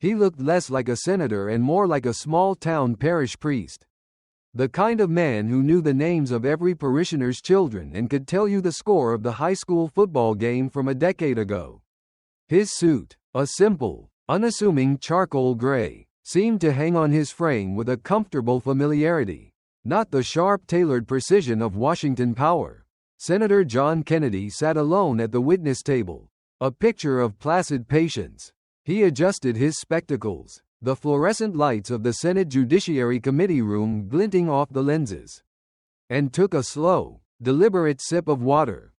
He looked less like a senator and more like a small-town parish priest. The kind of man who knew the names of every parishioner's children and could tell you the score of the high school football game from a decade ago. His suit, a simple, unassuming charcoal gray, seemed to hang on his frame with a comfortable familiarity, not the sharp-tailored precision of Washington power. Senator John Kennedy sat alone at the witness table, a picture of placid patience. He adjusted his spectacles, the fluorescent lights of the Senate Judiciary Committee room glinting off the lenses, and took a slow, deliberate sip of water.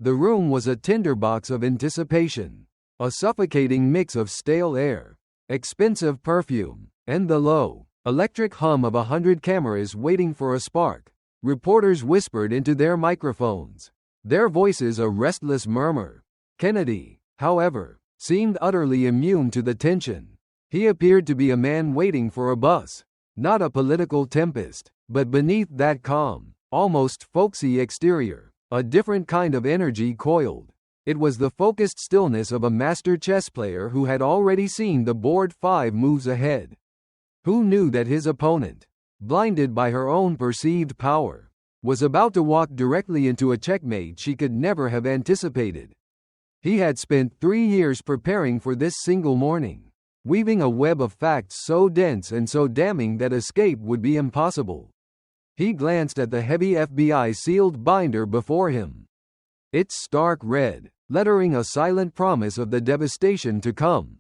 The room was a tinderbox of anticipation, a suffocating mix of stale air, expensive perfume, and the low, electric hum of 100 cameras waiting for a spark. Reporters whispered into their microphones, their voices a restless murmur. Kennedy, however, seemed utterly immune to the tension. He appeared to be a man waiting for a bus, not a political tempest, but beneath that calm, almost folksy exterior, a different kind of energy coiled. It was the focused stillness of a master chess player who had already seen the board 5 moves ahead. Who knew that his opponent, blinded by her own perceived power, was about to walk directly into a checkmate she could never have anticipated. He had spent 3 years preparing for this single morning, weaving a web of facts so dense and so damning that escape would be impossible. He glanced at the heavy FBI sealed binder before him. Its stark red, lettering a silent promise of the devastation to come.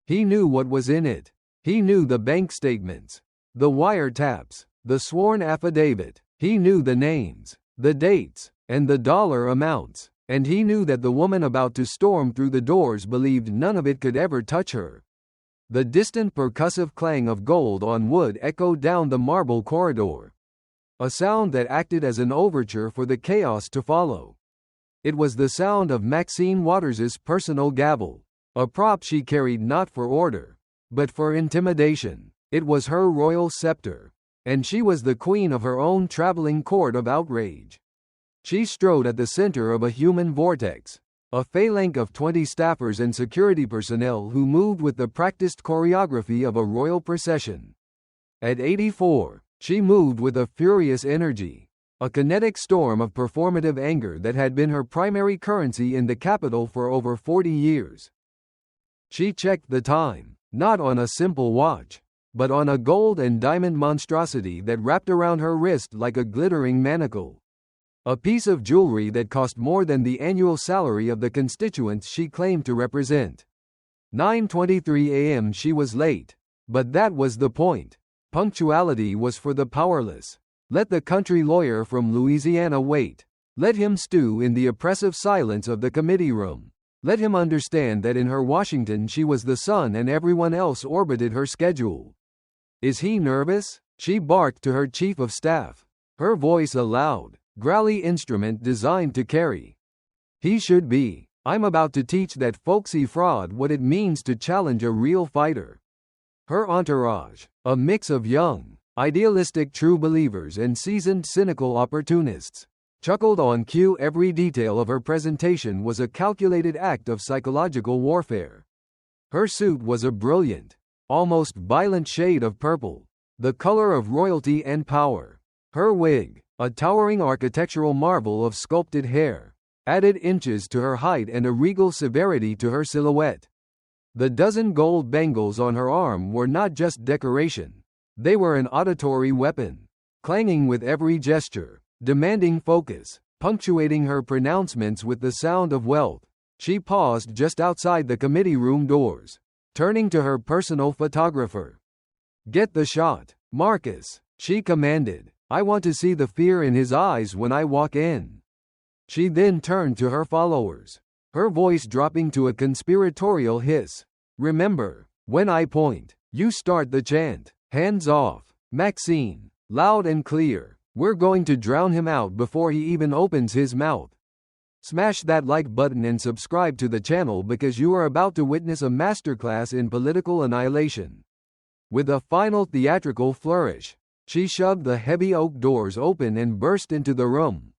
He knew what was in it. He knew the bank statements, the wiretaps, the sworn affidavit. He knew the names, the dates, and the dollar amounts. And he knew that the woman about to storm through the doors believed none of it could ever touch her. The distant percussive clang of gold on wood echoed down the marble corridor, a sound that acted as an overture for the chaos to follow. It was the sound of Maxine Waters' personal gavel, a prop she carried not for order, but for intimidation. It was her royal scepter, and she was the queen of her own traveling court of outrage. She strode at the center of a human vortex, a phalanx of 20 staffers and security personnel who moved with the practiced choreography of a royal procession. At 84, she moved with a furious energy, a kinetic storm of performative anger that had been her primary currency in the Capitol for over 40 years. She checked the time, not on a simple watch, but on a gold and diamond monstrosity that wrapped around her wrist like a glittering manacle. A piece of jewelry that cost more than the annual salary of the constituents she claimed to represent. 9:23 a.m. She was late, but that was the point. Punctuality was for the powerless. Let the country lawyer from Louisiana wait. Let him stew in the oppressive silence of the committee room. Let him understand that in her Washington she was the sun and everyone else orbited her schedule. Is he nervous? She barked to her chief of staff, her voice a loud, growly instrument designed to carry. He should be. I'm about to teach that folksy fraud what it means to challenge a real fighter. Her entourage, a mix of young, idealistic true believers and seasoned cynical opportunists, chuckled on cue. Every detail of her presentation was a calculated act of psychological warfare. Her suit was a brilliant, almost violent shade of purple, the color of royalty and power. Her wig, a towering architectural marvel of sculpted hair, added inches to her height and a regal severity to her silhouette. The dozen gold bangles on her arm were not just decoration. They were an auditory weapon, clanging with every gesture, demanding focus, punctuating her pronouncements with the sound of wealth. She paused just outside the committee room doors, turning to her personal photographer. "Get the shot, Marcus," she commanded. "I want to see the fear in his eyes when I walk in." She then turned to her followers, her voice dropping to a conspiratorial hiss. "Remember, when I point, you start the chant. Hands off, Maxine, loud and clear. We're going to drown him out before he even opens his mouth." Smash that like button and subscribe to the channel because you are about to witness a masterclass in political annihilation. With a final theatrical flourish, she shoved the heavy oak doors open and burst into the room.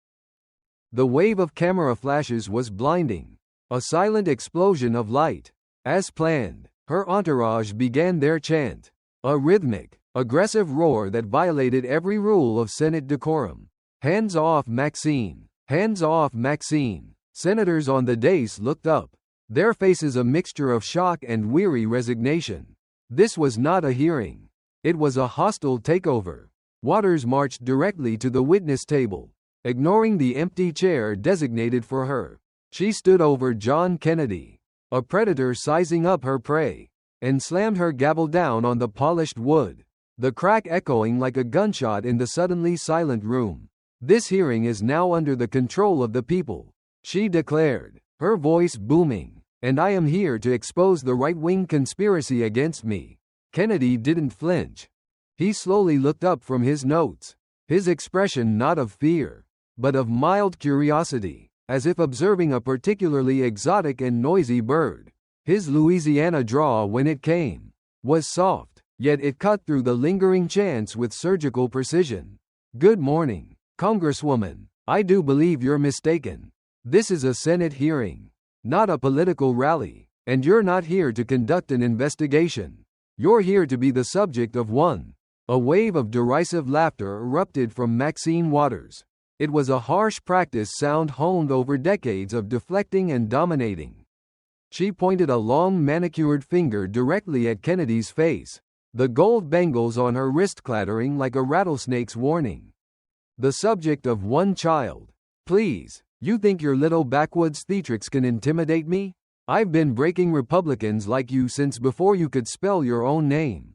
The wave of camera flashes was blinding, a silent explosion of light. As planned, Her entourage began their chant, a rhythmic, aggressive roar that violated every rule of Senate decorum. Hands off Maxine! Hands off Maxine! Senators on the dais looked up, their faces a mixture of shock and weary resignation. This was not a hearing. It was a hostile takeover. Waters marched directly to the witness table, ignoring the empty chair designated for her. She stood over John Kennedy, a predator sizing up her prey, and slammed her gavel down on the polished wood, the crack echoing like a gunshot in the suddenly silent room. This hearing is now under the control of the people, she declared, her voice booming, and I am here to expose the right-wing conspiracy against me. Kennedy didn't flinch. He slowly looked up from his notes, his expression not of fear, but of mild curiosity, as if observing a particularly exotic and noisy bird. His Louisiana drawl, when it came, was soft, yet it cut through the lingering chants with surgical precision. Good morning, Congresswoman. I do believe you're mistaken. This is a Senate hearing, not a political rally, and you're not here to conduct an investigation. You're here to be the subject of one. A wave of derisive laughter erupted from Maxine Waters. It was a harsh practice sound honed over decades of deflecting and dominating. She pointed a long manicured finger directly at Kennedy's face, the gold bangles on her wrist clattering like a rattlesnake's warning. The subject of one child. Please, you think your little backwoods theatrics can intimidate me? I've been breaking Republicans like you since before you could spell your own name.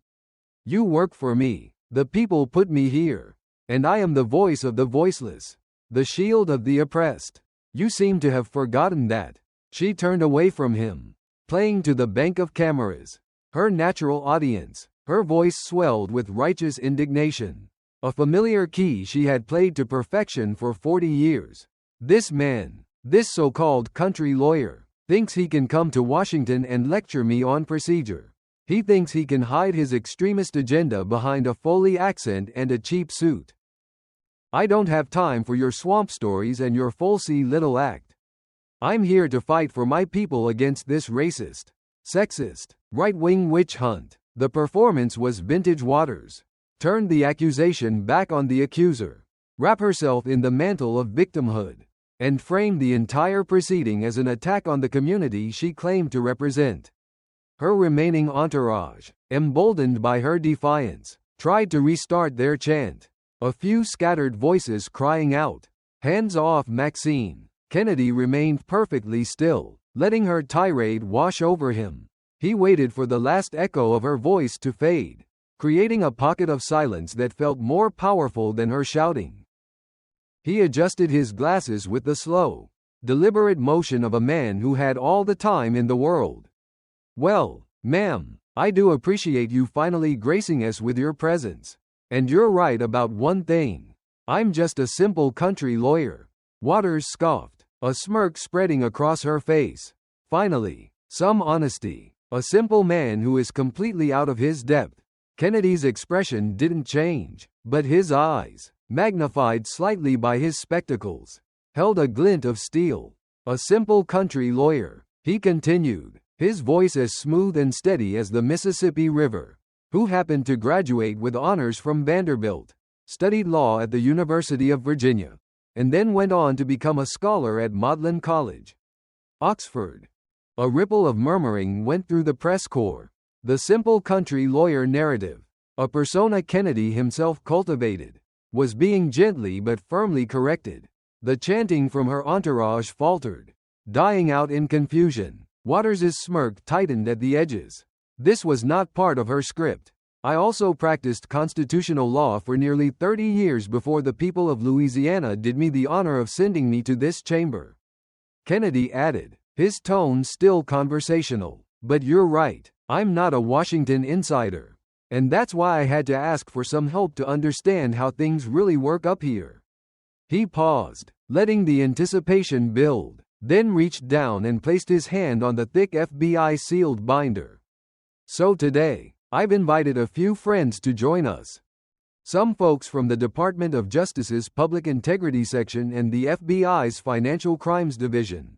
You work for me. The people put me here. And I am the voice of the voiceless, the shield of the oppressed. You seem to have forgotten that. She turned away from him, playing to the bank of cameras, her natural audience. Her voice swelled with righteous indignation, a familiar key she had played to perfection for 40 years. This man, this so-called country lawyer, thinks he can come to Washington and lecture me on procedure. He thinks he can hide his extremist agenda behind a Foley accent and a cheap suit. I don't have time for your swamp stories and your falsy little act. I'm here to fight for my people against this racist, sexist, right-wing witch hunt. The performance was vintage Waters. Turned the accusation back on the accuser, wrap herself in the mantle of victimhood, and framed the entire proceeding as an attack on the community she claimed to represent. Her remaining entourage, emboldened by her defiance, tried to restart their chant, a few scattered voices crying out, "Hands off Maxine!" Kennedy remained perfectly still, letting her tirade wash over him. He waited for the last echo of her voice to fade, creating a pocket of silence that felt more powerful than her shouting. He adjusted his glasses with the slow, deliberate motion of a man who had all the time in the world. Well, ma'am, I do appreciate you finally gracing us with your presence. And you're right about one thing. I'm just a simple country lawyer. Waters scoffed, a smirk spreading across her face. Finally, some honesty. A simple man who is completely out of his depth. Kennedy's expression didn't change, but his eyes, magnified slightly by his spectacles, held a glint of steel. A simple country lawyer, he continued, his voice as smooth and steady as the Mississippi River, who happened to graduate with honors from Vanderbilt, studied law at the University of Virginia, and then went on to become a scholar at Magdalen College, Oxford. A ripple of murmuring went through the press corps. The simple country lawyer narrative, a persona Kennedy himself cultivated, was being gently but firmly corrected. The chanting from her entourage faltered, dying out in confusion. Waters's smirk tightened at the edges. This was not part of her script. I also practiced constitutional law for nearly 30 years before the people of Louisiana did me the honor of sending me to this chamber. Kennedy added, his tone still conversational. But you're right, I'm not a Washington insider. And that's why I had to ask for some help to understand how things really work up here. He paused, letting the anticipation build, then reached down and placed his hand on the thick FBI sealed binder. So today, I've invited a few friends to join us. Some folks from the Department of Justice's Public Integrity Section and the FBI's Financial Crimes Division.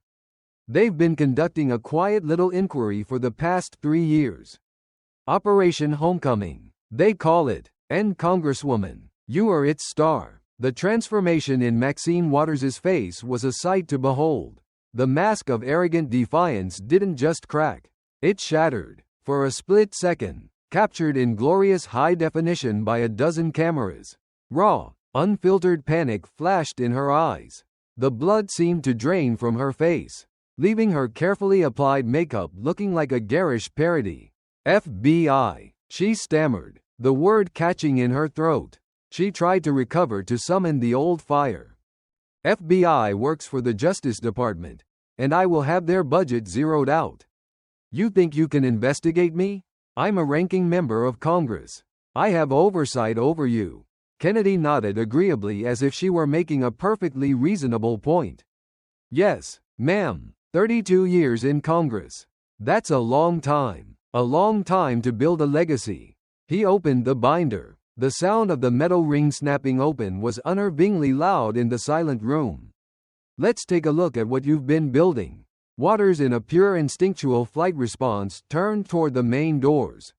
They've been conducting a quiet little inquiry for the past 3 years. Operation Homecoming, they call it. And Congresswoman, you are its star. The transformation in Maxine Waters' face was a sight to behold. The mask of arrogant defiance didn't just crack. It shattered. For a split second, captured in glorious high definition by a dozen cameras. Raw, unfiltered panic flashed in her eyes. The blood seemed to drain from her face, leaving her carefully applied makeup looking like a garish parody. FBI, she stammered, the word catching in her throat. She tried to recover to summon the old fire. FBI works for the Justice Department, and I will have their budget zeroed out. You think you can investigate me? I'm a ranking member of Congress. I have oversight over you. Kennedy nodded agreeably as if she were making a perfectly reasonable point. Yes, ma'am. 32 years in Congress. That's a long time. A long time to build a legacy. He opened the binder. The sound of the metal ring snapping open was unnervingly loud in the silent room. Let's take a look at what you've been building. Waters, in a pure instinctual flight response, turned toward the main doors,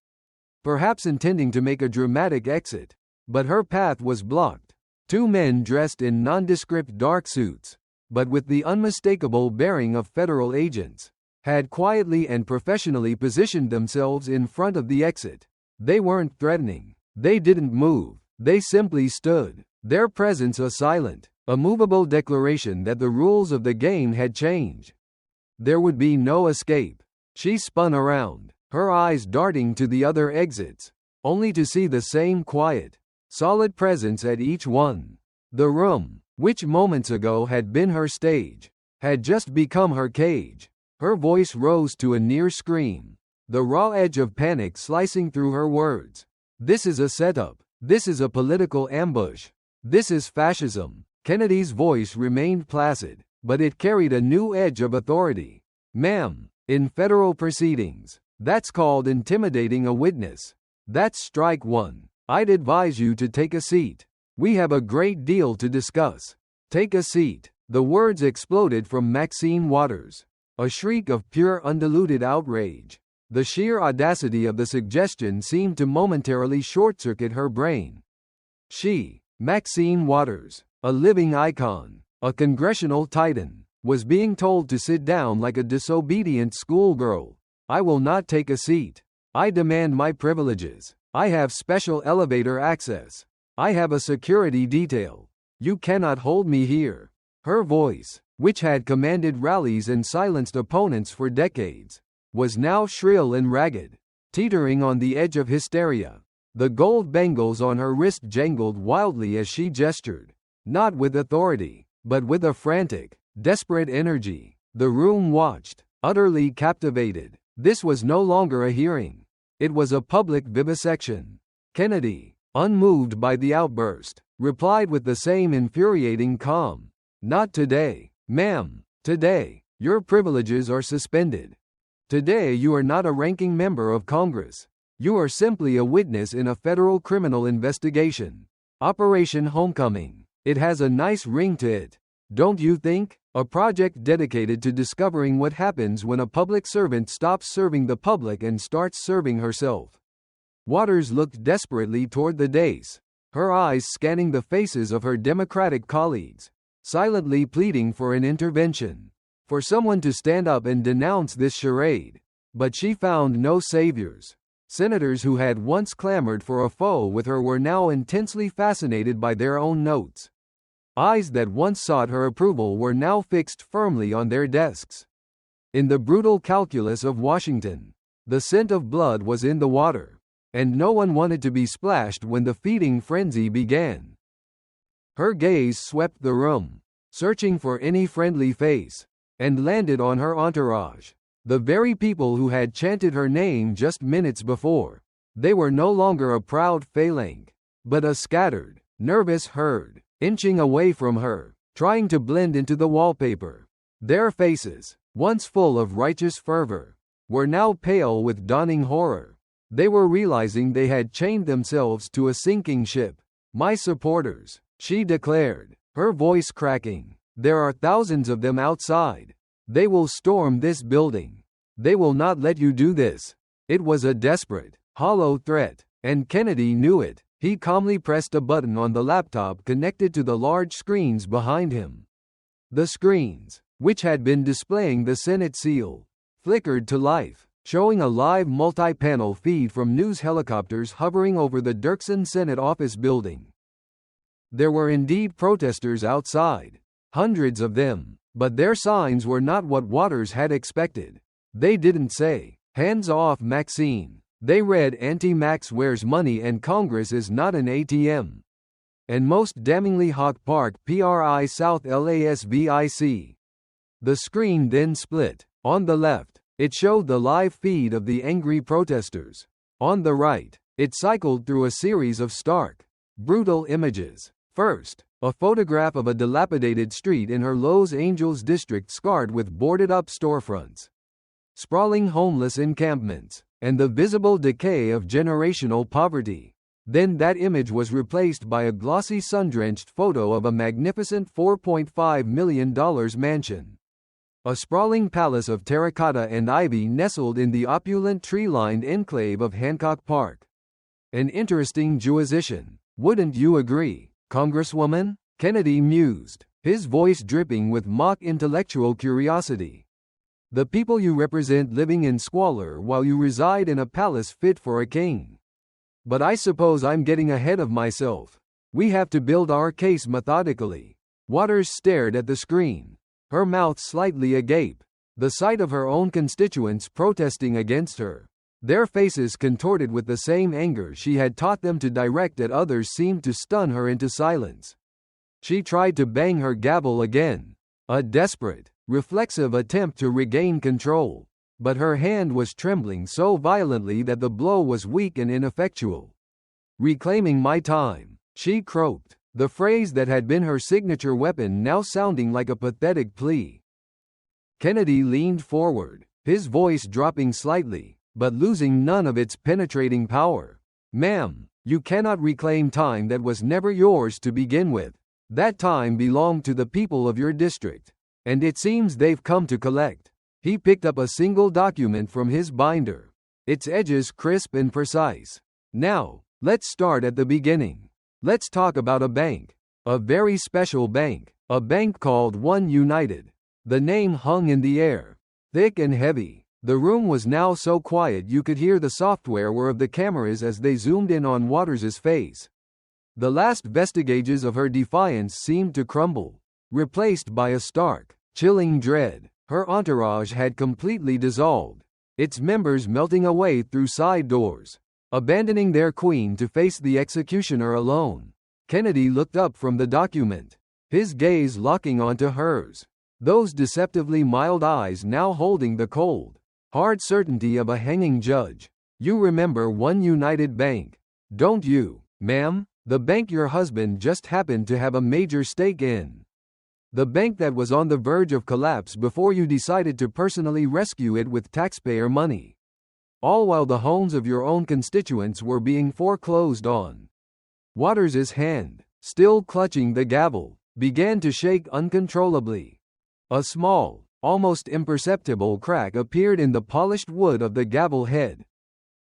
perhaps intending to make a dramatic exit. But her path was blocked. 2 men dressed in nondescript dark suits, but with the unmistakable bearing of federal agents, had quietly and professionally positioned themselves in front of the exit. They weren't threatening. They didn't move. They simply stood, their presence a silent, immovable declaration that the rules of the game had changed. There would be no escape. She spun around, her eyes darting to the other exits, only to see the same quiet, solid presence at each one. The room, which moments ago had been her stage, had just become her cage. Her voice rose to a near scream, the raw edge of panic slicing through her words. This is a setup. This is a political ambush. This is fascism. Kennedy's voice remained placid, but it carried a new edge of authority. Ma'am, in federal proceedings, that's called intimidating a witness. That's strike one. I'd advise you to take a seat. We have a great deal to discuss. Take a seat. The words exploded from Maxine Waters. A shriek of pure undiluted outrage. The sheer audacity of the suggestion seemed to momentarily short-circuit her brain. She, Maxine Waters, a living icon, a congressional titan, was being told to sit down like a disobedient schoolgirl. I will not take a seat. I demand my privileges. I have special elevator access. I have a security detail. You cannot hold me here. Her voice, which had commanded rallies and silenced opponents for decades, was now shrill and ragged, teetering on the edge of hysteria. The gold bangles on her wrist jangled wildly as she gestured, not with authority, but with a frantic, desperate energy. The room watched, utterly captivated. This was no longer a hearing. It was a public vivisection. Kennedy, unmoved by the outburst, replied with the same infuriating calm. Not today, ma'am. Today, your privileges are suspended. Today you are not a ranking member of Congress. You are simply a witness in a federal criminal investigation. Operation Homecoming. It has a nice ring to it, don't you think? A project dedicated to discovering what happens when a public servant stops serving the public and starts serving herself. Waters looked desperately toward the dais, her eyes scanning the faces of her Democratic colleagues, silently pleading for an intervention, for someone to stand up and denounce this charade. But she found no saviors. Senators who had once clamored for a foe with her were now intensely fascinated by their own notes. Eyes that once sought her approval were now fixed firmly on their desks. In the brutal calculus of Washington, the scent of blood was in the water, and no one wanted to be splashed when the feeding frenzy began. Her gaze swept the room, searching for any friendly face, and landed on her entourage. The very people who had chanted her name just minutes before. They were no longer a proud phalanx, but a scattered, nervous herd, inching away from her, trying to blend into the wallpaper. Their faces, once full of righteous fervor, were now pale with dawning horror. They were realizing they had chained themselves to a sinking ship. My supporters, she declared, her voice cracking. There are thousands of them outside. They will storm this building. They will not let you do this." It was a desperate, hollow threat, and Kennedy knew it. He calmly pressed a button on the laptop connected to the large screens behind him. The screens, which had been displaying the Senate seal, flickered to life, showing a live multi-panel feed from news helicopters hovering over the Dirksen Senate office building. There were indeed protesters outside, hundreds of them, but their signs were not what Waters had expected. They didn't say, "Hands off Maxine." They read, "Anti-Max wears money and Congress is not an ATM." And most damningly, Hawk Park PRI South LASVIC. The screen then split. On the left, it showed the live feed of the angry protesters. On the right, it cycled through a series of stark, brutal images. First, a photograph of a dilapidated street in her Los Angeles district scarred with boarded-up storefronts, sprawling homeless encampments, and the visible decay of generational poverty. Then that image was replaced by a glossy sun-drenched photo of a magnificent $4.5 million mansion. A sprawling palace of terracotta and ivy nestled in the opulent tree-lined enclave of Hancock Park. An interesting juxtaposition, wouldn't you agree, Congresswoman? Kennedy mused, his voice dripping with mock intellectual curiosity. The people you represent living in squalor while you reside in a palace fit for a king. But I suppose I'm getting ahead of myself. We have to build our case methodically. Waters stared at the screen, her mouth slightly agape. The sight of her own constituents protesting against her, their faces contorted with the same anger she had taught them to direct at others, seemed to stun her into silence. She tried to bang her gavel again, a desperate, reflexive attempt to regain control, but her hand was trembling so violently that the blow was weak and ineffectual. "Reclaiming my time," she croaked, the phrase that had been her signature weapon now sounding like a pathetic plea. Kennedy leaned forward, his voice dropping slightly, but losing none of its penetrating power. "Ma'am, you cannot reclaim time that was never yours to begin with. That time belonged to the people of your district, and it seems they've come to collect." He picked up a single document from his binder, its edges crisp and precise. "Now, let's start at the beginning. Let's talk about a bank. A very special bank. A bank called One United." The name hung in the air, thick and heavy. The room was now so quiet you could hear the software whir of the cameras as they zoomed in on Waters's face. The last vestiges of her defiance seemed to crumble, replaced by a stark, chilling dread. Her entourage had completely dissolved, its members melting away through side doors, abandoning their queen to face the executioner alone. Kennedy looked up from the document, his gaze locking onto hers, those deceptively mild eyes now holding the cold, hard certainty of a hanging judge. "You remember One United Bank, don't you, ma'am? The bank your husband just happened to have a major stake in. The bank that was on the verge of collapse before you decided to personally rescue it with taxpayer money. All while the homes of your own constituents were being foreclosed on." Waters's hand, still clutching the gavel, began to shake uncontrollably. A small, almost imperceptible crack appeared in the polished wood of the gavel head.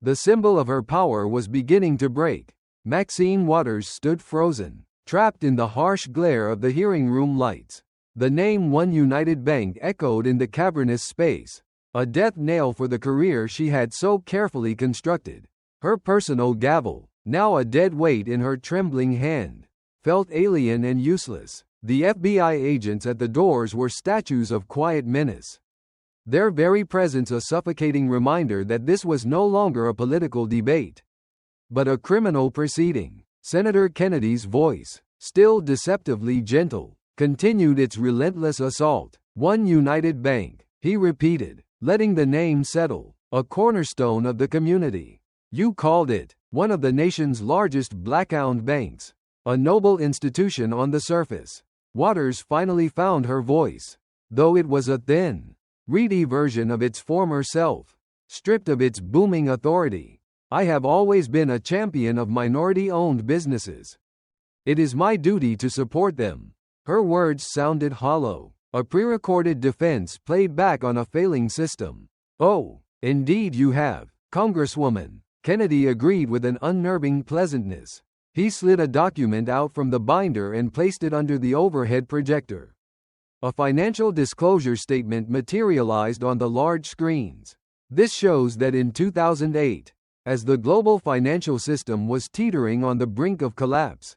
The symbol of her power was beginning to break. Maxine Waters stood frozen, trapped in the harsh glare of the hearing room lights. The name One United Bank echoed in the cavernous space, a death knell for the career she had so carefully constructed. Her personal gavel, now a dead weight in her trembling hand, felt alien and useless. The FBI agents at the doors were statues of quiet menace, their very presence a suffocating reminder that this was no longer a political debate, but a criminal proceeding. Senator Kennedy's voice, still deceptively gentle, continued its relentless assault. "One United Bank," he repeated, letting the name settle, "a cornerstone of the community. You called it one of the nation's largest black-owned banks, a noble institution on the surface." Waters finally found her voice, though it was a thin, reedy version of its former self, stripped of its booming authority. "I have always been a champion of minority-owned businesses. It is my duty to support them." Her words sounded hollow, A pre-recorded defense played back on a failing system. "Oh, indeed you have, Congresswoman," Kennedy agreed with an unnerving pleasantness. He slid a document out from the binder and placed it under the overhead projector. A financial disclosure statement materialized on the large screens. This shows that in 2008, as the global financial system was teetering on the brink of collapse,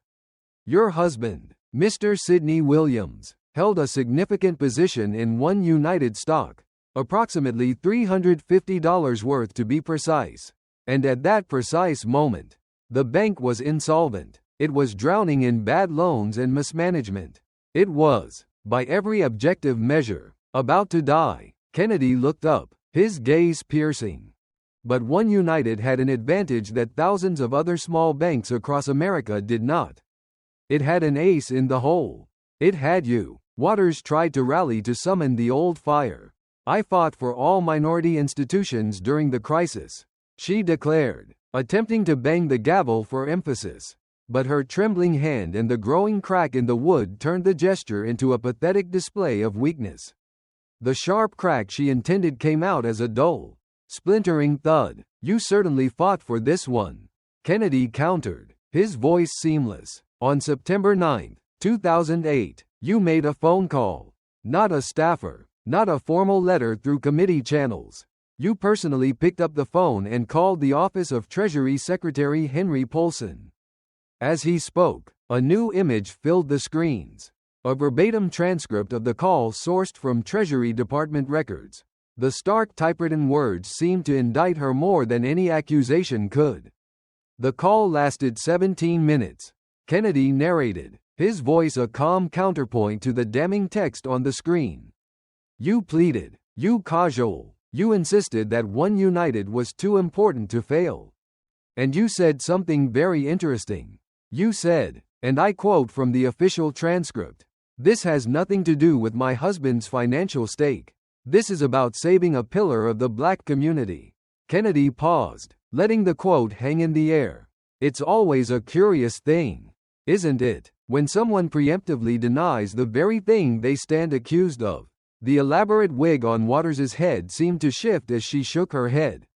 your husband, Mr. Sidney Williams, held a significant position in One United stock, approximately $350 worth to be precise. And at that precise moment, the bank was insolvent. It was drowning in bad loans and mismanagement. It was, by every objective measure, about to die. Kennedy looked up, his gaze piercing. But One United had an advantage that thousands of other small banks across America did not. It had an ace in the hole. It had you. Waters tried to rally to summon the old fire. "I fought for all minority institutions during the crisis," she declared, attempting to bang the gavel for emphasis. But her trembling hand and the growing crack in the wood turned the gesture into a pathetic display of weakness. The sharp crack she intended came out as a dull, splintering thud. "You certainly fought for this one," Kennedy countered, his voice seamless. "On September 9, 2008, you made a phone call. Not a staffer, not a formal letter through committee channels. You personally picked up the phone and called the office of Treasury Secretary Henry Paulson." As he spoke, a new image filled the screens. A verbatim transcript of the call sourced from Treasury Department records. The stark typewritten words seemed to indict her more than any accusation could. The call lasted 17 minutes. Kennedy narrated, his voice a calm counterpoint to the damning text on the screen. "You pleaded, you cajoled, you insisted that One United was too important to fail. And you said something very interesting. You said, and I quote from the official transcript, 'This has nothing to do with my husband's financial stake. This is about saving a pillar of the black community.'" Kennedy paused, letting the quote hang in the air. "It's always a curious thing, isn't it, when someone preemptively denies the very thing they stand accused of?" The elaborate wig on Waters's head seemed to shift as she shook her head.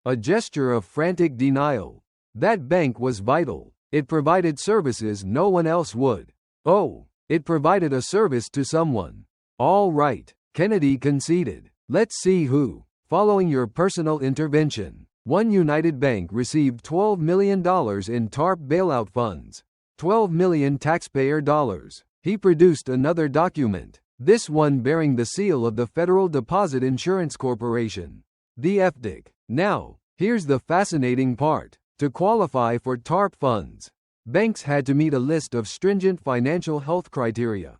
A gesture of frantic denial. That bank was vital. It provided services no one else would. "Oh, it provided a service to someone. All right," Kennedy conceded. "Let's see who." "Following your personal intervention, One United Bank received $12 million in TARP bailout funds. $12 million taxpayer dollars." He produced another document, this one bearing the seal of the Federal Deposit Insurance Corporation, the FDIC. Now, here's the fascinating part. To qualify for TARP funds, banks had to meet a list of stringent financial health criteria.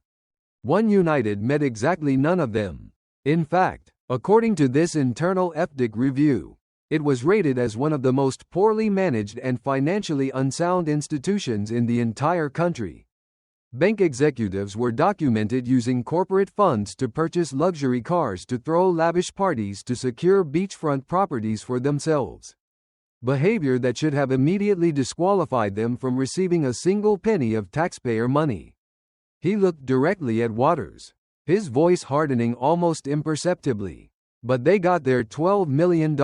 One United met exactly none of them. In fact, according to this internal FDIC review, it was rated as one of the most poorly managed and financially unsound institutions in the entire country. Bank executives were documented using corporate funds to purchase luxury cars to throw lavish parties to secure beachfront properties for themselves. Behavior that should have immediately disqualified them from receiving a single penny of taxpayer money. He looked directly at Waters, his voice hardening almost imperceptibly. "But they got their $12 million.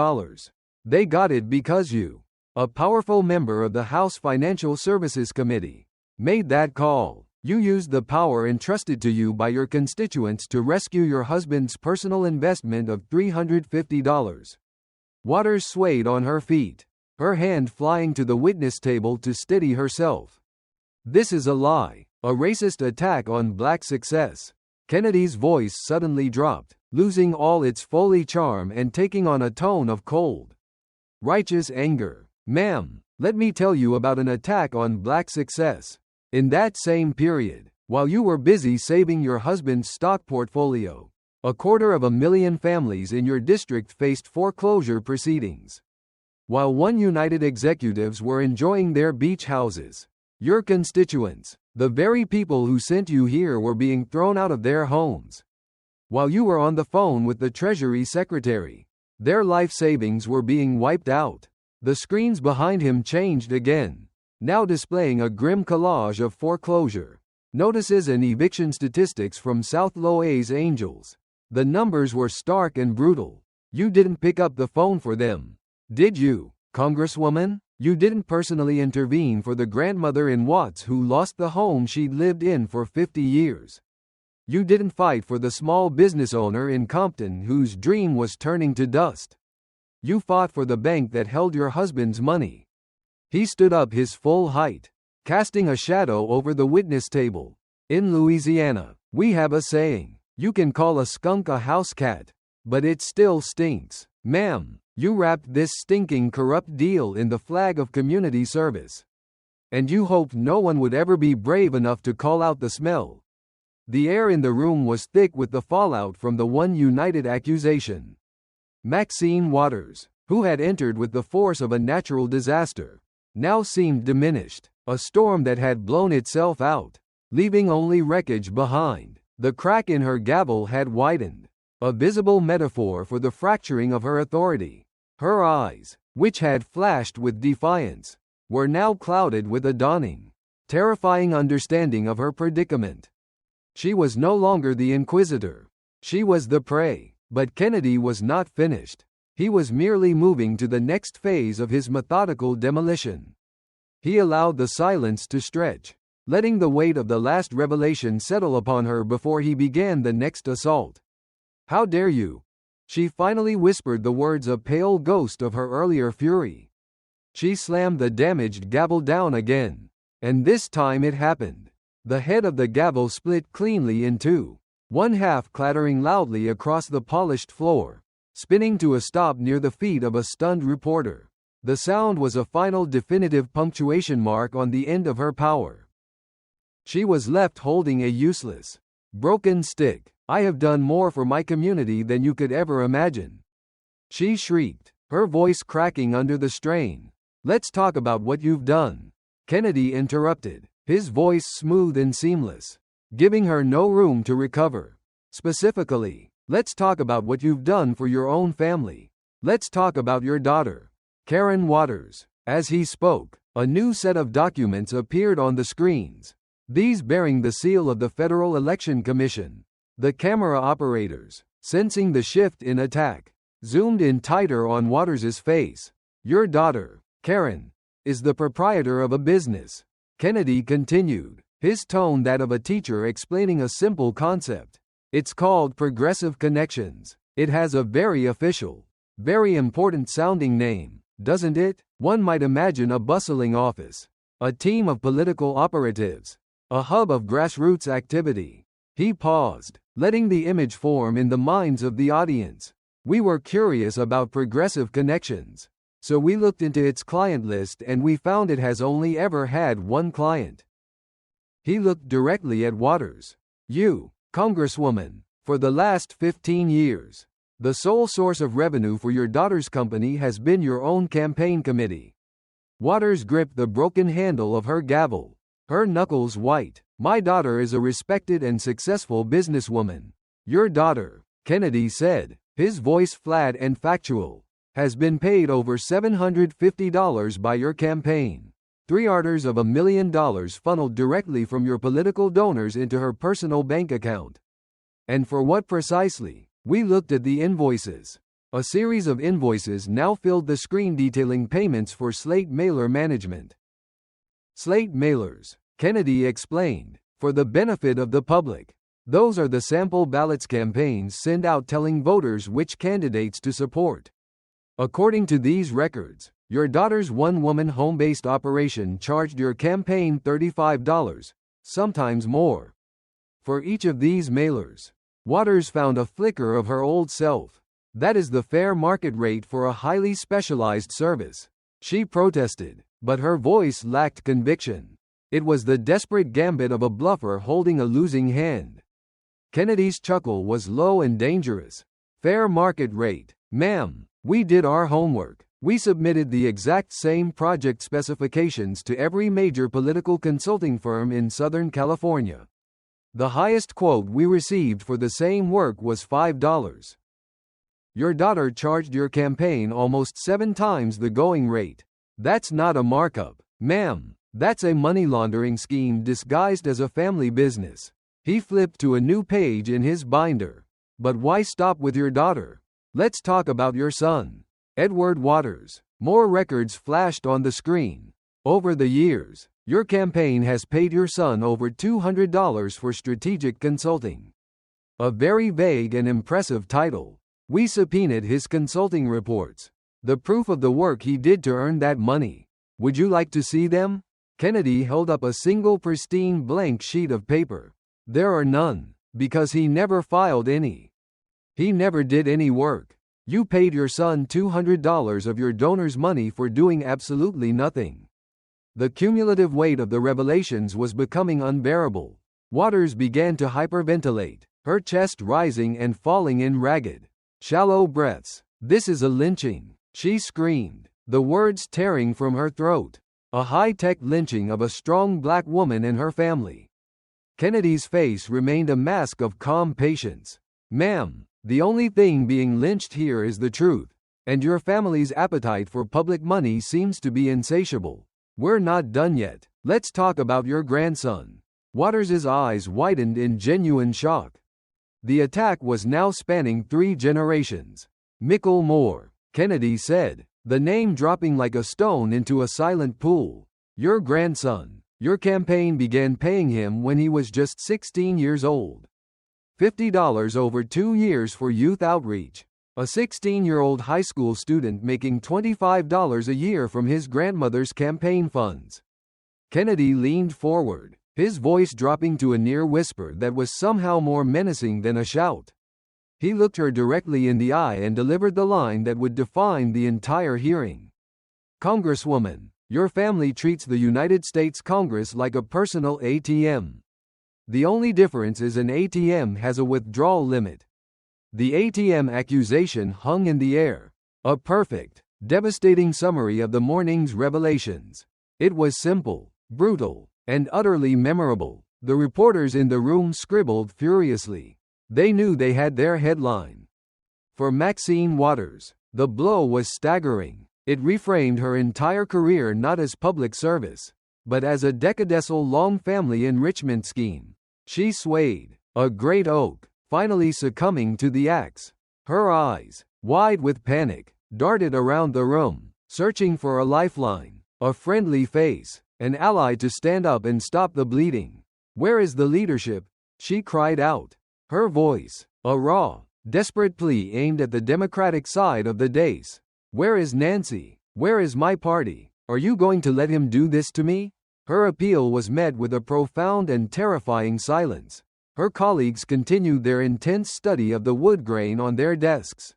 They got it because you, a powerful member of the House Financial Services Committee, made that call. You used the power entrusted to you by your constituents to rescue your husband's personal investment of $350. Waters swayed on her feet, her hand flying to the witness table to steady herself. "This is a lie, a racist attack on black success." Kennedy's voice suddenly dropped, losing all its Foley charm and taking on a tone of cold, righteous anger. "Ma'am, let me tell you about an attack on black success. In that same period, while you were busy saving your husband's stock portfolio, 250,000 families in your district faced foreclosure proceedings. While One United executives were enjoying their beach houses, your constituents, the very people who sent you here, were being thrown out of their homes. While you were on the phone with the Treasury Secretary, their life savings were being wiped out." The screens behind him changed again, now displaying a grim collage of foreclosure. notices and eviction statistics from South Loa's Angels. The numbers were stark and brutal. You didn't pick up the phone for them, did you, Congresswoman? You didn't personally intervene for the grandmother in Watts who lost the home she'd lived in for 50 years. You didn't fight for the small business owner in Compton whose dream was turning to dust. You fought for the bank that held your husband's money. He stood up his full height, casting a shadow over the witness table. In Louisiana, we have a saying, you can call a skunk a house cat, but it still stinks. Ma'am, you wrapped this stinking corrupt deal in the flag of community service. And you hoped no one would ever be brave enough to call out the smell. The air in the room was thick with the fallout from the one united accusation. Maxine Waters, who had entered with the force of a natural disaster, now seemed diminished, a storm that had blown itself out, leaving only wreckage behind. The crack in her gavel had widened, a visible metaphor for the fracturing of her authority. Her eyes, which had flashed with defiance, were now clouded with a dawning, terrifying understanding of her predicament. She was no longer the inquisitor. She was the prey. But Kennedy was not finished. He was merely moving to the next phase of his methodical demolition. He allowed the silence to stretch, letting the weight of the last revelation settle upon her before he began the next assault. How dare you? She finally whispered the words, a pale ghost of her earlier fury. She slammed the damaged gavel down again. And this time it happened. The head of the gavel split cleanly in two, one half clattering loudly across the polished floor, spinning to a stop near the feet of a stunned reporter. The sound was a final definitive punctuation mark on the end of her power. She was left holding a useless, broken stick. I have done more for my community than you could ever imagine. She shrieked, her voice cracking under the strain. Let's talk about what you've done. Kennedy interrupted, his voice smooth and seamless, giving her no room to recover. Specifically, let's talk about what you've done for your own family. Let's talk about your daughter, Karen Waters. As he spoke, a new set of documents appeared on the screens, these bearing the seal of the Federal Election Commission. The camera operators, sensing the shift in attack, zoomed in tighter on Waters' face. Your daughter, Karen, is the proprietor of a business, Kennedy continued, his tone that of a teacher explaining a simple concept. It's called Progressive Connections. It has a very official, very important sounding name, doesn't it? One might imagine a bustling office, a team of political operatives, a hub of grassroots activity. He paused, letting the image form in the minds of the audience. We were curious about Progressive Connections, so we looked into its client list and we found it has only ever had one client. He looked directly at Waters. You, Congresswoman, for the last 15 years, the sole source of revenue for your daughter's company has been your own campaign committee. Waters gripped the broken handle of her gavel, her knuckles white. My daughter is a respected and successful businesswoman. Your daughter, Kennedy said, his voice flat and factual, has been paid over $750 by your campaign. $3 of $1 million funneled directly from your political donors into her personal bank account. And for what precisely? We looked at the invoices. A series of invoices now filled the screen detailing payments for Slate mailer management. Slate mailers, Kennedy explained, for the benefit of the public. Those are the sample ballots campaigns send out telling voters which candidates to support. According to these records, your daughter's one-woman home-based operation charged your campaign $35, sometimes more. For each of these mailers, Waters found a flicker of her old self. That is the fair market rate for a highly specialized service. She protested, but her voice lacked conviction. It was the desperate gambit of a bluffer holding a losing hand. Kennedy's chuckle was low and dangerous. Fair market rate, ma'am. We did our homework. We submitted the exact same project specifications to every major political consulting firm in Southern California. The highest quote we received for the same work was $5. Your daughter charged your campaign almost 7 times the going rate. That's not a markup, ma'am. That's a money laundering scheme disguised as a family business. He flipped to a new page in his binder. But why stop with your daughter? Let's talk about your son, Edward Waters. More records flashed on the screen. Over the years, your campaign has paid your son over $200 for strategic consulting. A very vague and impressive title. We subpoenaed his consulting reports. The proof of the work he did to earn that money. Would you like to see them? Kennedy held up a single pristine blank sheet of paper. There are none, because he never filed any. He never did any work. You paid your son $200 of your donor's money for doing absolutely nothing. The cumulative weight of the revelations was becoming unbearable. Waters began to hyperventilate, her chest rising and falling in ragged, shallow breaths. This is a lynching, she screamed, the words tearing from her throat. A high-tech lynching of a strong black woman and her family. Kennedy's face remained a mask of calm patience. Ma'am, the only thing being lynched here is the truth, and your family's appetite for public money seems to be insatiable. We're not done yet. Let's talk about your grandson. Waters's eyes widened in genuine shock. The attack was now spanning 3 generations. Mickle Moore, Kennedy said, the name dropping like a stone into a silent pool. Your grandson. Your campaign began paying him when he was just 16 years old. $50 over 2 years for youth outreach. A 16-year-old high school student making $25 a year from his grandmother's campaign funds. Kennedy leaned forward, his voice dropping to a near whisper that was somehow more menacing than a shout. He looked her directly in the eye and delivered the line that would define the entire hearing. Congresswoman, your family treats the United States Congress like a personal ATM. The only difference is an ATM has a withdrawal limit. The ATM accusation hung in the air. A perfect, devastating summary of the morning's revelations. It was simple, brutal, and utterly memorable. The reporters in the room scribbled furiously. They knew they had their headline. For Maxine Waters, the blow was staggering. It reframed her entire career not as public service, but as a decadesal-long family enrichment scheme. She swayed, a great oak, finally succumbing to the axe. Her eyes, wide with panic, darted around the room, searching for a lifeline, a friendly face, an ally to stand up and stop the bleeding. Where is the leadership? She cried out. Her voice, a raw, desperate plea aimed at the Democratic side of the dais. Where is Nancy? Where is my party? Are you going to let him do this to me? Her appeal was met with a profound and terrifying silence. Her colleagues continued their intense study of the wood grain on their desks.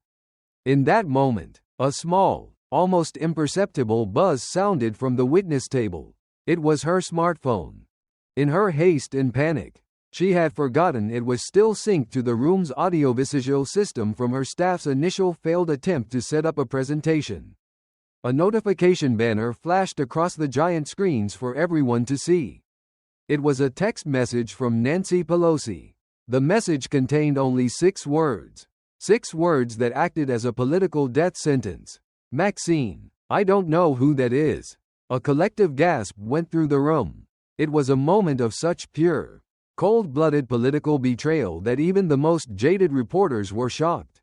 In that moment, a small, almost imperceptible buzz sounded from the witness table. It was her smartphone. In her haste and panic, she had forgotten it was still synced to the room's audiovisual system from her staff's initial failed attempt to set up a presentation. A notification banner flashed across the giant screens for everyone to see. It was a text message from Nancy Pelosi. The message contained only 6 words. 6 words that acted as a political death sentence. Maxine, I don't know who that is. A collective gasp went through the room. It was a moment of such pure, cold-blooded political betrayal that even the most jaded reporters were shocked.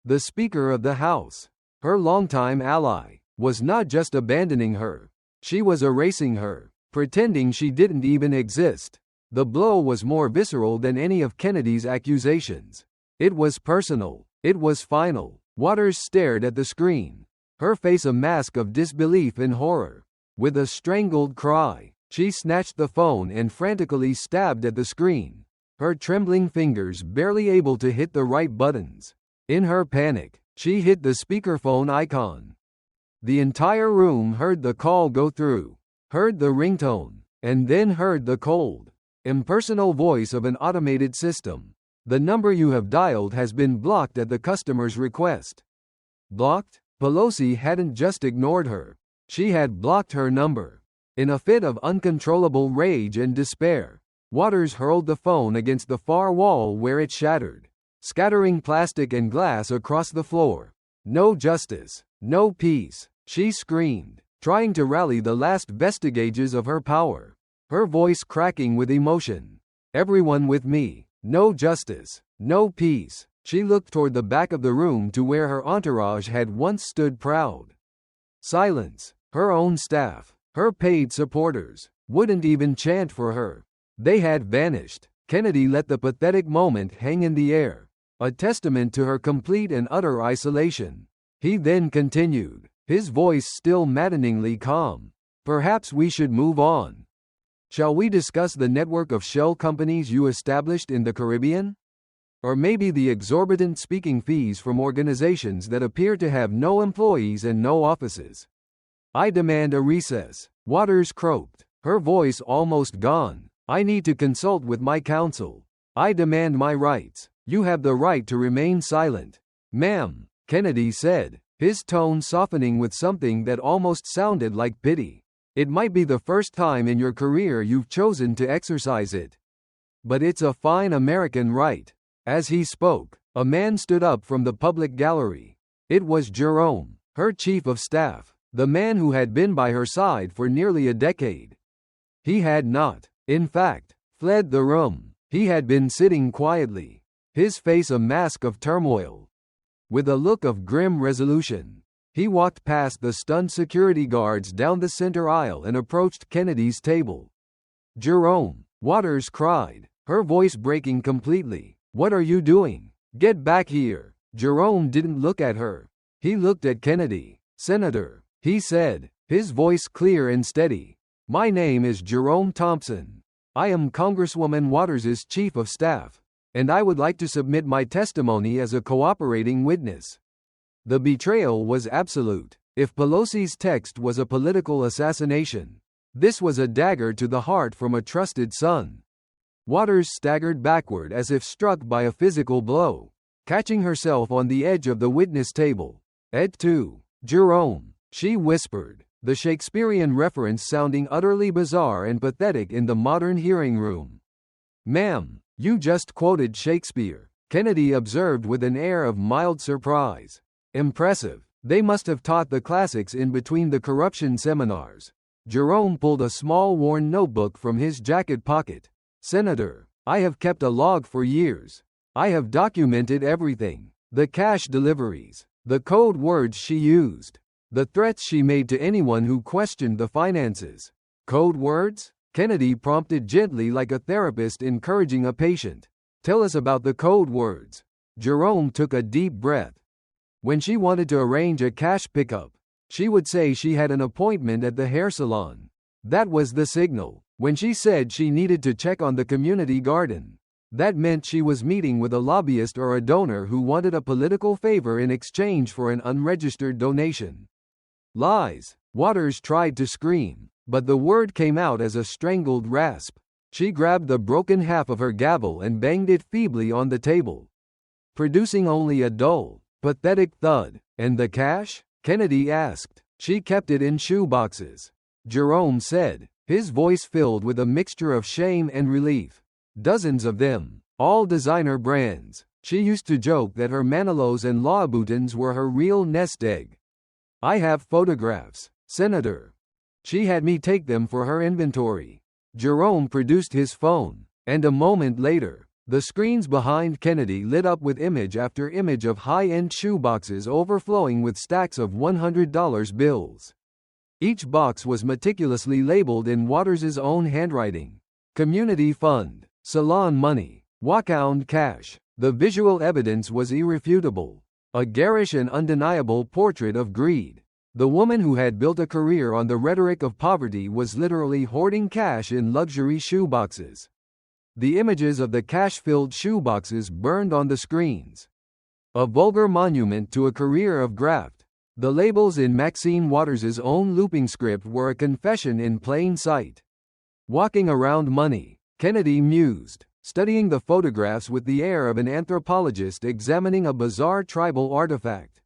The Speaker of the House, her longtime ally, was not just abandoning her. She was erasing her, pretending she didn't even exist. The blow was more visceral than any of Kennedy's accusations. It was personal. It was final. Waters stared at the screen, her face a mask of disbelief and horror. With a strangled cry, she snatched the phone and frantically stabbed at the screen, her trembling fingers barely able to hit the right buttons. In her panic, she hit the speakerphone icon. The entire room heard the call go through, heard the ringtone, and then heard the cold, impersonal voice of an automated system. The number you have dialed has been blocked at the customer's request. Blocked? Pelosi hadn't just ignored her. She had blocked her number. In a fit of uncontrollable rage and despair, Waters hurled the phone against the far wall where it shattered, scattering plastic and glass across the floor. No justice, no peace, she screamed, trying to rally the last vestiges of her power. Her voice cracking with emotion. Everyone with me. No justice. No peace. She looked toward the back of the room to where her entourage had once stood proud. Silence. Her own staff, her paid supporters, wouldn't even chant for her. They had vanished. Kennedy let the pathetic moment hang in the air, a testament to her complete and utter isolation. He then continued, his voice still maddeningly calm. Perhaps we should move on. Shall we discuss the network of shell companies you established in the Caribbean? Or maybe the exorbitant speaking fees from organizations that appear to have no employees and no offices? I demand a recess. Waters croaked, her voice almost gone. I need to consult with my counsel. I demand my rights. You have the right to remain silent. Ma'am, Kennedy said, his tone softening with something that almost sounded like pity. It might be the first time in your career you've chosen to exercise it. But it's a fine American right. As he spoke, a man stood up from the public gallery. It was Jerome, her chief of staff, the man who had been by her side for nearly a decade. He had not, in fact, fled the room. He had been sitting quietly, his face a mask of turmoil. With a look of grim resolution, he walked past the stunned security guards down the center aisle and approached Kennedy's table. Jerome, Waters cried, her voice breaking completely. What are you doing? Get back here. Jerome didn't look at her. He looked at Kennedy. Senator, he said, his voice clear and steady. My name is Jerome Thompson. I am Congresswoman Waters' chief of staff, and I would like to submit my testimony as a cooperating witness. The betrayal was absolute. If Pelosi's text was a political assassination, this was a dagger to the heart from a trusted son. Waters staggered backward as if struck by a physical blow, catching herself on the edge of the witness table. Et tu, Jerome, she whispered, the Shakespearean reference sounding utterly bizarre and pathetic in the modern hearing room. Ma'am, you just quoted Shakespeare, Kennedy observed with an air of mild surprise. Impressive. They must have taught the classics in between the corruption seminars. Jerome pulled a small worn notebook from his jacket pocket. Senator, I have kept a log for years. I have documented everything. The cash deliveries, the code words she used, the threats she made to anyone who questioned the finances. Code words? Kennedy prompted gently like a therapist encouraging a patient. Tell us about the code words. Jerome took a deep breath. When she wanted to arrange a cash pickup, she would say she had an appointment at the hair salon. That was the signal. When she said she needed to check on the community garden, that meant she was meeting with a lobbyist or a donor who wanted a political favor in exchange for an unregistered donation. Lies. Waters tried to scream, but the word came out as a strangled rasp. She grabbed the broken half of her gavel and banged it feebly on the table, producing only a dull, pathetic thud. And the cash? Kennedy asked. She kept it in shoeboxes. Jerome said, his voice filled with a mixture of shame and relief. Dozens of them, all designer brands. She used to joke that her Manilows and Louboutins were her real nest egg. I have photographs, Senator. She had me take them for her inventory. Jerome produced his phone, and a moment later, the screens behind Kennedy lit up with image after image of high-end shoeboxes overflowing with stacks of $100 bills. Each box was meticulously labeled in Waters' own handwriting. Community fund, salon money, walkout cash. The visual evidence was irrefutable. A garish and undeniable portrait of greed. The woman who had built a career on the rhetoric of poverty was literally hoarding cash in luxury shoeboxes. The images of the cash-filled shoeboxes burned on the screens. A vulgar monument to a career of graft. The labels in Maxine Waters' own looping script were a confession in plain sight. Walking around money, Kennedy mused, studying the photographs with the air of an anthropologist examining a bizarre tribal artifact.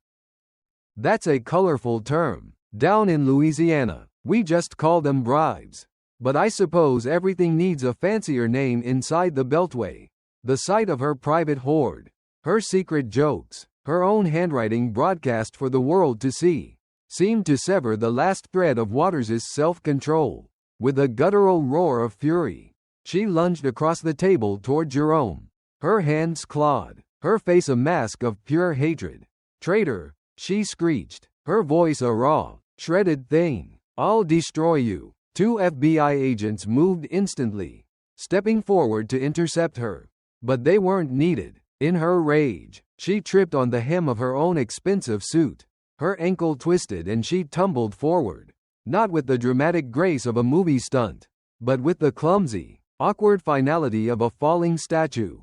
That's a colorful term. Down in Louisiana, we just call them bribes. But I suppose everything needs a fancier name inside the Beltway. The sight of her private hoard, her secret jokes, her own handwriting broadcast for the world to see. seemed to sever the last thread of Waters' self-control. With a guttural roar of fury, she lunged across the table toward Jerome, her hands clawed, her face a mask of pure hatred. "Traitor," she screeched, her voice a raw, shredded thing. "I'll destroy you." Two FBI agents moved instantly, stepping forward to intercept her. But they weren't needed. In her rage, she tripped on the hem of her own expensive suit. Her ankle twisted and she tumbled forward, not with the dramatic grace of a movie stunt, but with the clumsy, awkward finality of a falling statue.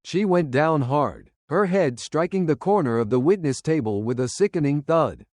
She went down hard, her head striking the corner of the witness table with a sickening thud.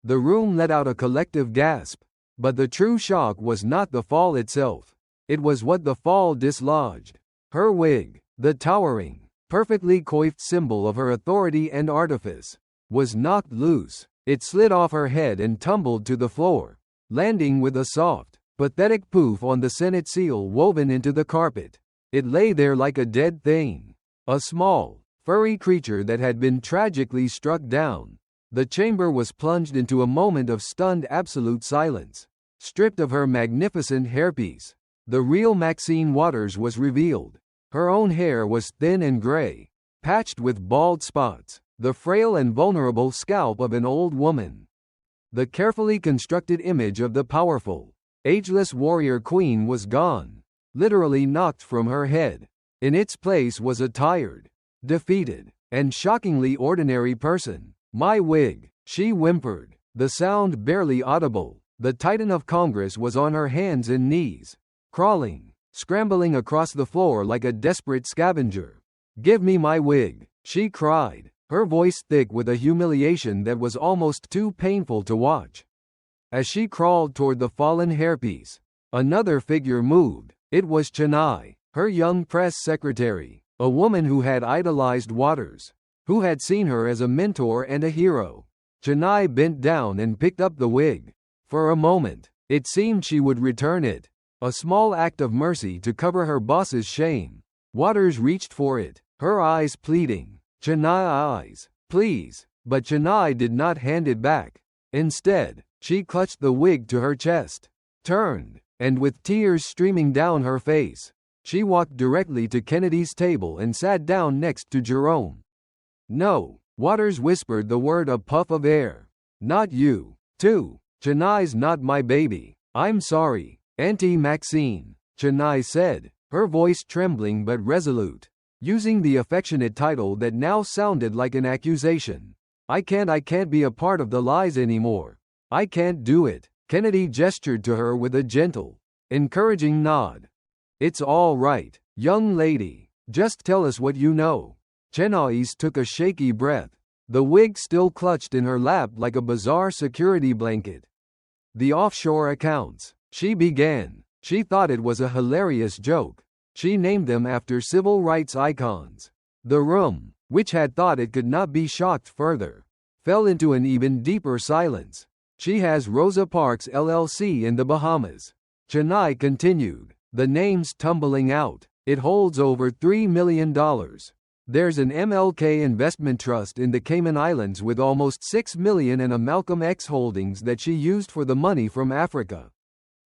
The room let out a collective gasp, but the true shock was not the fall itself. It was what the fall dislodged. Her wig, the towering, perfectly coiffed symbol of her authority and artifice, was knocked loose. It slid off her head and tumbled to the floor, landing with a soft, pathetic poof on the Senate seal woven into the carpet. It lay there like a dead thing, a small, furry creature that had been tragically struck down. The chamber was plunged into a moment of stunned absolute silence. Stripped of her magnificent hairpiece, the real Maxine Waters was revealed. Her own hair was thin and gray, patched with bald spots, the frail and vulnerable scalp of an old woman. The carefully constructed image of the powerful, ageless warrior queen was gone, literally knocked from her head. In its place was a tired, defeated, and shockingly ordinary person. "My wig," she whimpered, the sound barely audible. The Titan of Congress was on her hands and knees, crawling, scrambling across the floor like a desperate scavenger. "Give me my wig," she cried, her voice thick with a humiliation that was almost too painful to watch. As she crawled toward the fallen hairpiece, another figure moved. It was Chennai, her young press secretary, a woman who had idolized Waters, who had seen her as a mentor and a hero. Chennai bent down and picked up the wig. For a moment, it seemed she would return it, a small act of mercy to cover her boss's shame. Waters reached for it, her eyes pleading. "Chennai, eyes, please." But Chennai did not hand it back. Instead, she clutched the wig to her chest, turned, and with tears streaming down her face, she walked directly to Kennedy's table and sat down next to Jerome. "No," Waters whispered the word a puff of air. "Not you, too. Chennai's not my baby. I'm sorry, Auntie Maxine," Chennai said, her voice trembling but resolute, using the affectionate title that now sounded like an accusation. I can't be a part of the lies anymore. I can't do it." Kennedy gestured to her with a gentle, encouraging nod. "It's all right, young lady. Just tell us what you know." Chennai took a shaky breath, the wig still clutched in her lap like a bizarre security blanket. "The offshore accounts," she began. She thought it was a hilarious joke. She named them after civil rights icons. The room, which had thought it could not be shocked further, fell into an even deeper silence. "She has Rosa Parks LLC in the Bahamas," Chennai continued, the names tumbling out. "It holds over $3 million. There's an MLK investment trust in the Cayman Islands with almost $6 million and a Malcolm X holdings that she used for the money from Africa.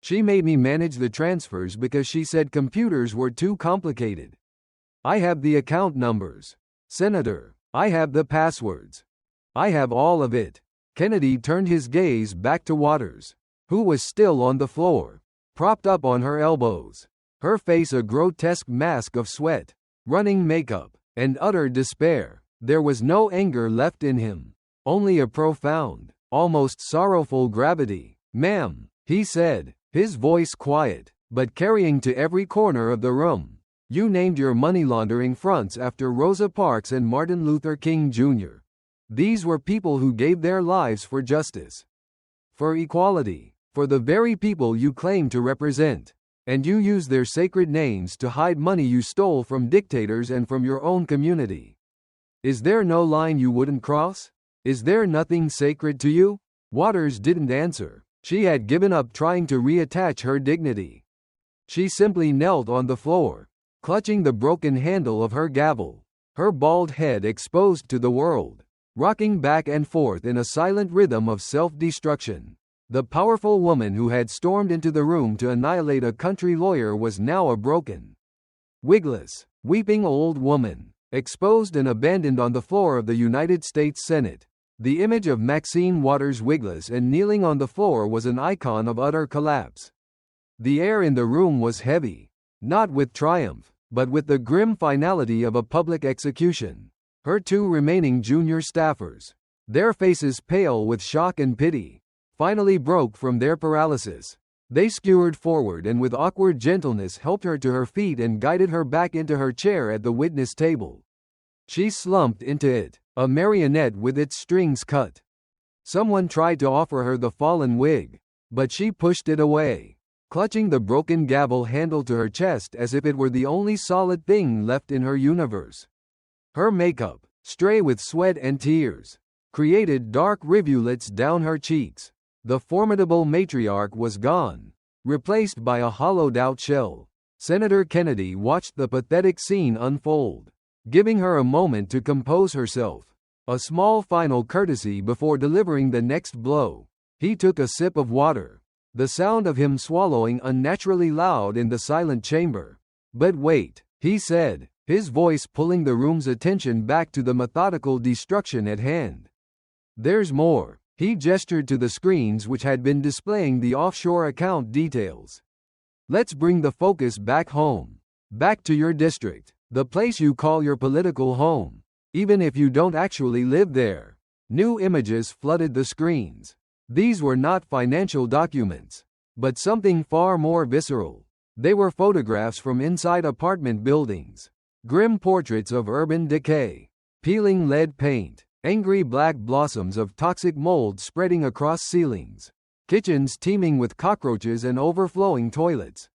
She made me manage the transfers because she said computers were too complicated. I have the account numbers. Senator, I have the passwords. I have all of it." Kennedy turned his gaze back to Waters, who was still on the floor, propped up on her elbows, her face a grotesque mask of sweat, running makeup, and utter despair. There was no anger left in him, only a profound, almost sorrowful gravity. "Ma'am," he said, his voice quiet, but carrying to every corner of the room, "you named your money laundering fronts after Rosa Parks and Martin Luther King Jr. These were people who gave their lives for justice, for equality, for the very people you claim to represent. And you used their sacred names to hide money you stole from dictators and from your own community. Is there no line you wouldn't cross? Is there nothing sacred to you?" Waters didn't answer. She had given up trying to reattach her dignity. She simply knelt on the floor, clutching the broken handle of her gavel, her bald head exposed to the world. rocking back and forth in a silent rhythm of self-destruction. The powerful woman who had stormed into the room to annihilate a country lawyer was now a broken, wigless, weeping old woman, exposed and abandoned on the floor of the United States Senate. The image of Maxine Waters wigless and kneeling on the floor was an icon of utter collapse. The air in the room was heavy, not with triumph, but with the grim finality of a public execution. Her two remaining junior staffers, their faces pale with shock and pity, finally broke from their paralysis. They skewered forward and with awkward gentleness helped her to her feet and guided her back into her chair at the witness table. She slumped into it, a marionette with its strings cut. Someone tried to offer her the fallen wig, but she pushed it away, clutching the broken gavel handle to her chest as if it were the only solid thing left in her universe. Her makeup, stray with sweat and tears, created dark rivulets down her cheeks. The formidable matriarch was gone, replaced by a hollowed-out shell. Senator Kennedy watched the pathetic scene unfold, giving her a moment to compose herself, a small final courtesy before delivering the next blow. He took a sip of water, the sound of him swallowing unnaturally loud in the silent chamber. "But wait," he said, his voice pulling the room's attention back to the methodical destruction at hand. "There's more." He gestured to the screens which had been displaying the offshore account details. "Let's bring the focus back home. Back to your district, the place you call your political home, even if you don't actually live there." New images flooded the screens. These were not financial documents, but something far more visceral. They were photographs from inside apartment buildings. Grim portraits of urban decay, peeling lead paint, angry black blossoms of toxic mold spreading across ceilings, kitchens teeming with cockroaches and overflowing toilets.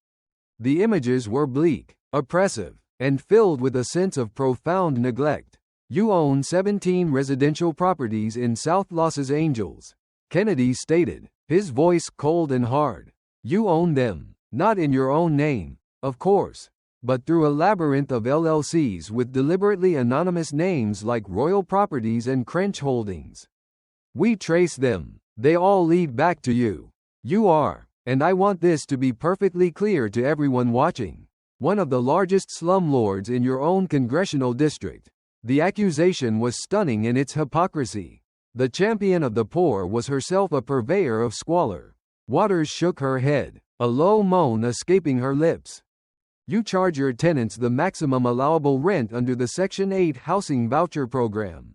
The images were bleak, oppressive, and filled with a sense of profound neglect. "You own 17 residential properties in South Los Angeles," Kennedy stated, his voice cold and hard. "You own them, not in your own name, of course, but through a labyrinth of LLCs with deliberately anonymous names like Royal Properties and Crench Holdings. We trace them. They all lead back to you. You are, and I want this to be perfectly clear to everyone watching, one of the largest slumlords in your own congressional district." The accusation was stunning in its hypocrisy. The champion of the poor was herself a purveyor of squalor. Waters shook her head, a low moan escaping her lips. "You charge your tenants the maximum allowable rent under the Section 8 housing voucher program."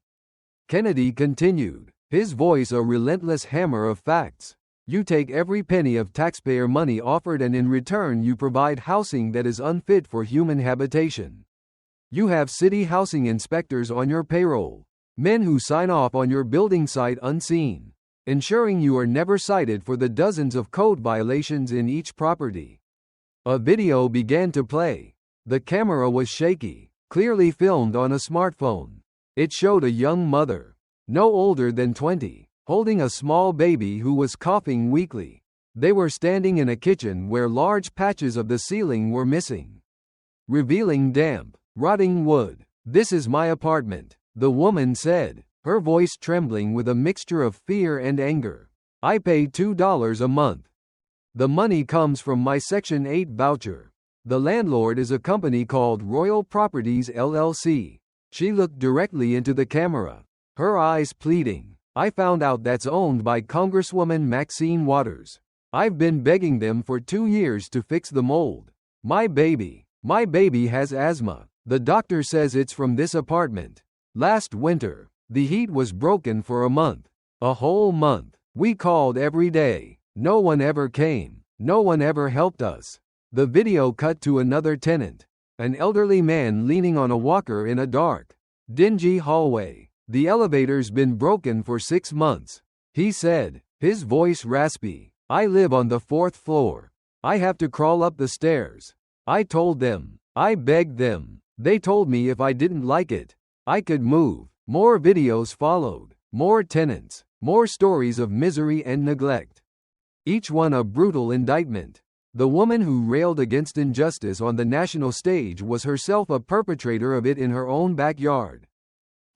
Kennedy continued, his voice a relentless hammer of facts. "You take every penny of taxpayer money offered and in return you provide housing that is unfit for human habitation. You have city housing inspectors on your payroll, men who sign off on your building site unseen, ensuring you are never cited for the dozens of code violations in each property." A video began to play. The camera was shaky, clearly filmed on a smartphone. It showed a young mother, no older than 20, holding a small baby who was coughing weakly. They were standing in a kitchen where large patches of the ceiling were missing, revealing damp, rotting wood. "This is my apartment," the woman said, her voice trembling with a mixture of fear and anger. "I pay $2 a month. The money comes from my Section 8 voucher. The landlord is a company called Royal Properties LLC." She looked directly into the camera, her eyes pleading. "I found out that's owned by Congresswoman Maxine Waters. I've been begging them for 2 years to fix the mold. My baby has asthma. The doctor says it's from this apartment. Last winter, the heat was broken for a month. A whole month. We called every day. No one ever came. No one ever helped us." The video cut to another tenant, an elderly man leaning on a walker in a dark, dingy hallway. "The elevator's been broken for 6 months," he said, his voice raspy. "I live on the 4th floor. I have to crawl up the stairs. I told them. I begged them. They told me if I didn't like it, I could move." More videos followed, more tenants, more stories of misery and neglect. Each one a brutal indictment. The woman who railed against injustice on the national stage was herself a perpetrator of it in her own backyard.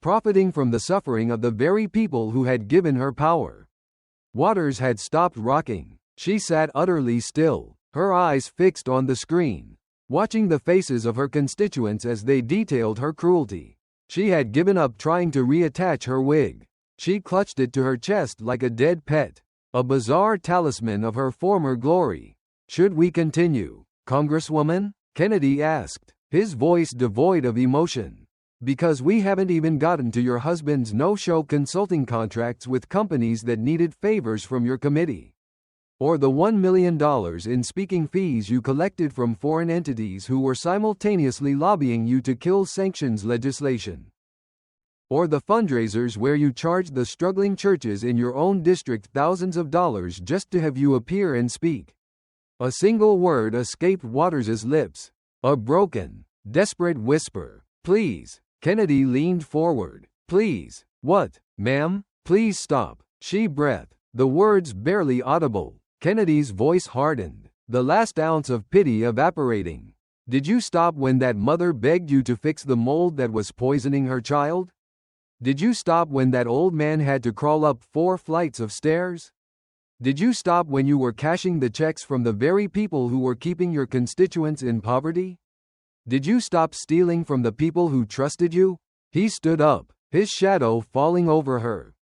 profiting from the suffering of the very people who had given her power. Waters had stopped rocking. She sat utterly still, her eyes fixed on the screen, watching the faces of her constituents as they detailed her cruelty. She had given up trying to reattach her wig. She clutched it to her chest like a dead pet, a bizarre talisman of her former glory. "Should we continue, Congresswoman?" Kennedy asked, his voice devoid of emotion. "Because we haven't even gotten to your husband's no-show consulting contracts with companies that needed favors from your committee. Or the $1 million in speaking fees you collected from foreign entities who were simultaneously lobbying you to kill sanctions legislation. Or the fundraisers where you charged the struggling churches in your own district thousands of dollars just to have you appear and speak." A single word escaped Waters's lips. A broken, desperate whisper. "Please." Kennedy leaned forward. "Please." "What, ma'am? Please stop." She breathed, the words barely audible. Kennedy's voice hardened, the last ounce of pity evaporating. "Did you stop when that mother begged you to fix the mold that was poisoning her child? Did you stop when that old man had to crawl up 4 flights of stairs? Did you stop when you were cashing the checks from the very people who were keeping your constituents in poverty? Did you stop stealing from the people who trusted you?" He stood up, his shadow falling over her.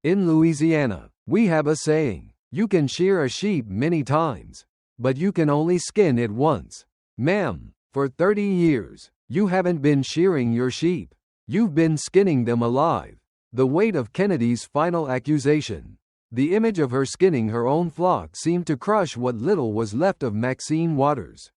"In Louisiana, we have a saying, you can shear a sheep many times, but you can only skin it once. Ma'am, for 30 years, you haven't been shearing your sheep. You've been skinning them alive." The weight of Kennedy's final accusation, the image of her skinning her own flock, seemed to crush what little was left of Maxine Waters.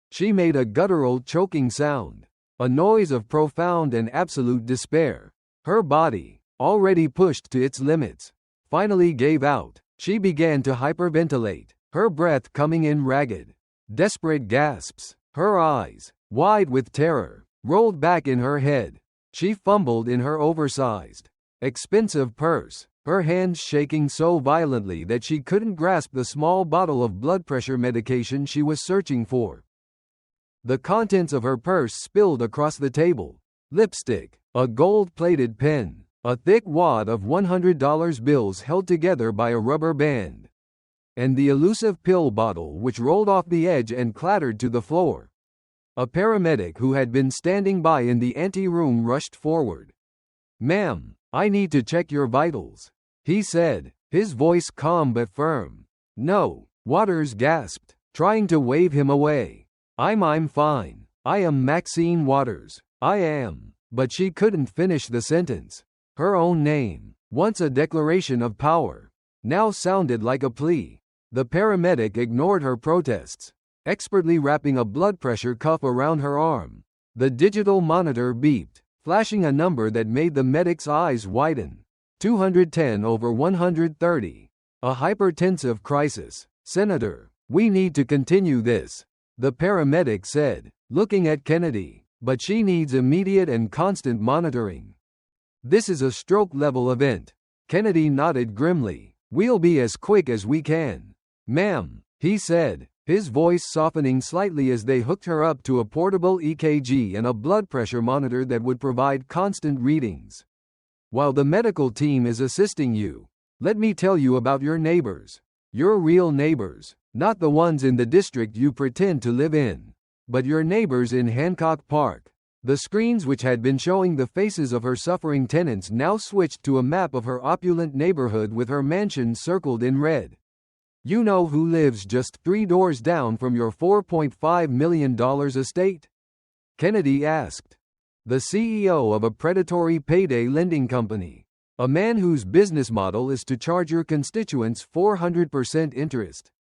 She made a guttural choking sound, a noise of profound and absolute despair. Her body, already pushed to its limits, finally gave out. She began to hyperventilate, her breath coming in ragged, desperate gasps. Her eyes, wide with terror, rolled back in her head. She fumbled in her oversized, expensive purse, her hands shaking so violently that she couldn't grasp the small bottle of blood pressure medication she was searching for. The contents of her purse spilled across the table. Lipstick, a gold-plated pen, a thick wad of $100 bills held together by a rubber band, and the elusive pill bottle which rolled off the edge and clattered to the floor. A paramedic who had been standing by in the ante-room rushed forward. "Ma'am, I need to check your vitals," he said, his voice calm but firm. "No," Waters gasped, trying to wave him away. I'm fine. I am Maxine Waters. I am." But she couldn't finish the sentence. Her own name, once a declaration of power, now sounded like a plea. The paramedic ignored her protests, expertly wrapping a blood pressure cuff around her arm. The digital monitor beeped, flashing a number that made the medic's eyes widen. 210/130. A hypertensive crisis. "Senator, we need to continue this," the paramedic said, looking at Kennedy. "But she needs immediate and constant monitoring. This is a stroke-level event." Kennedy nodded grimly. "We'll be as quick as we can." "Ma'am," he said, his voice softening slightly as they hooked her up to a portable EKG and a blood pressure monitor that would provide constant readings. "While the medical team is assisting you, let me tell you about your neighbors. Your real neighbors, not the ones in the district you pretend to live in, but your neighbors in Hancock Park." The screens which had been showing the faces of her suffering tenants now switched to a map of her opulent neighborhood with her mansion circled in red. "You know who lives just 3 doors down from your $4.5 million estate?" Kennedy asked. "The CEO of a predatory payday lending company. A man whose business model is to charge your constituents 400% interest,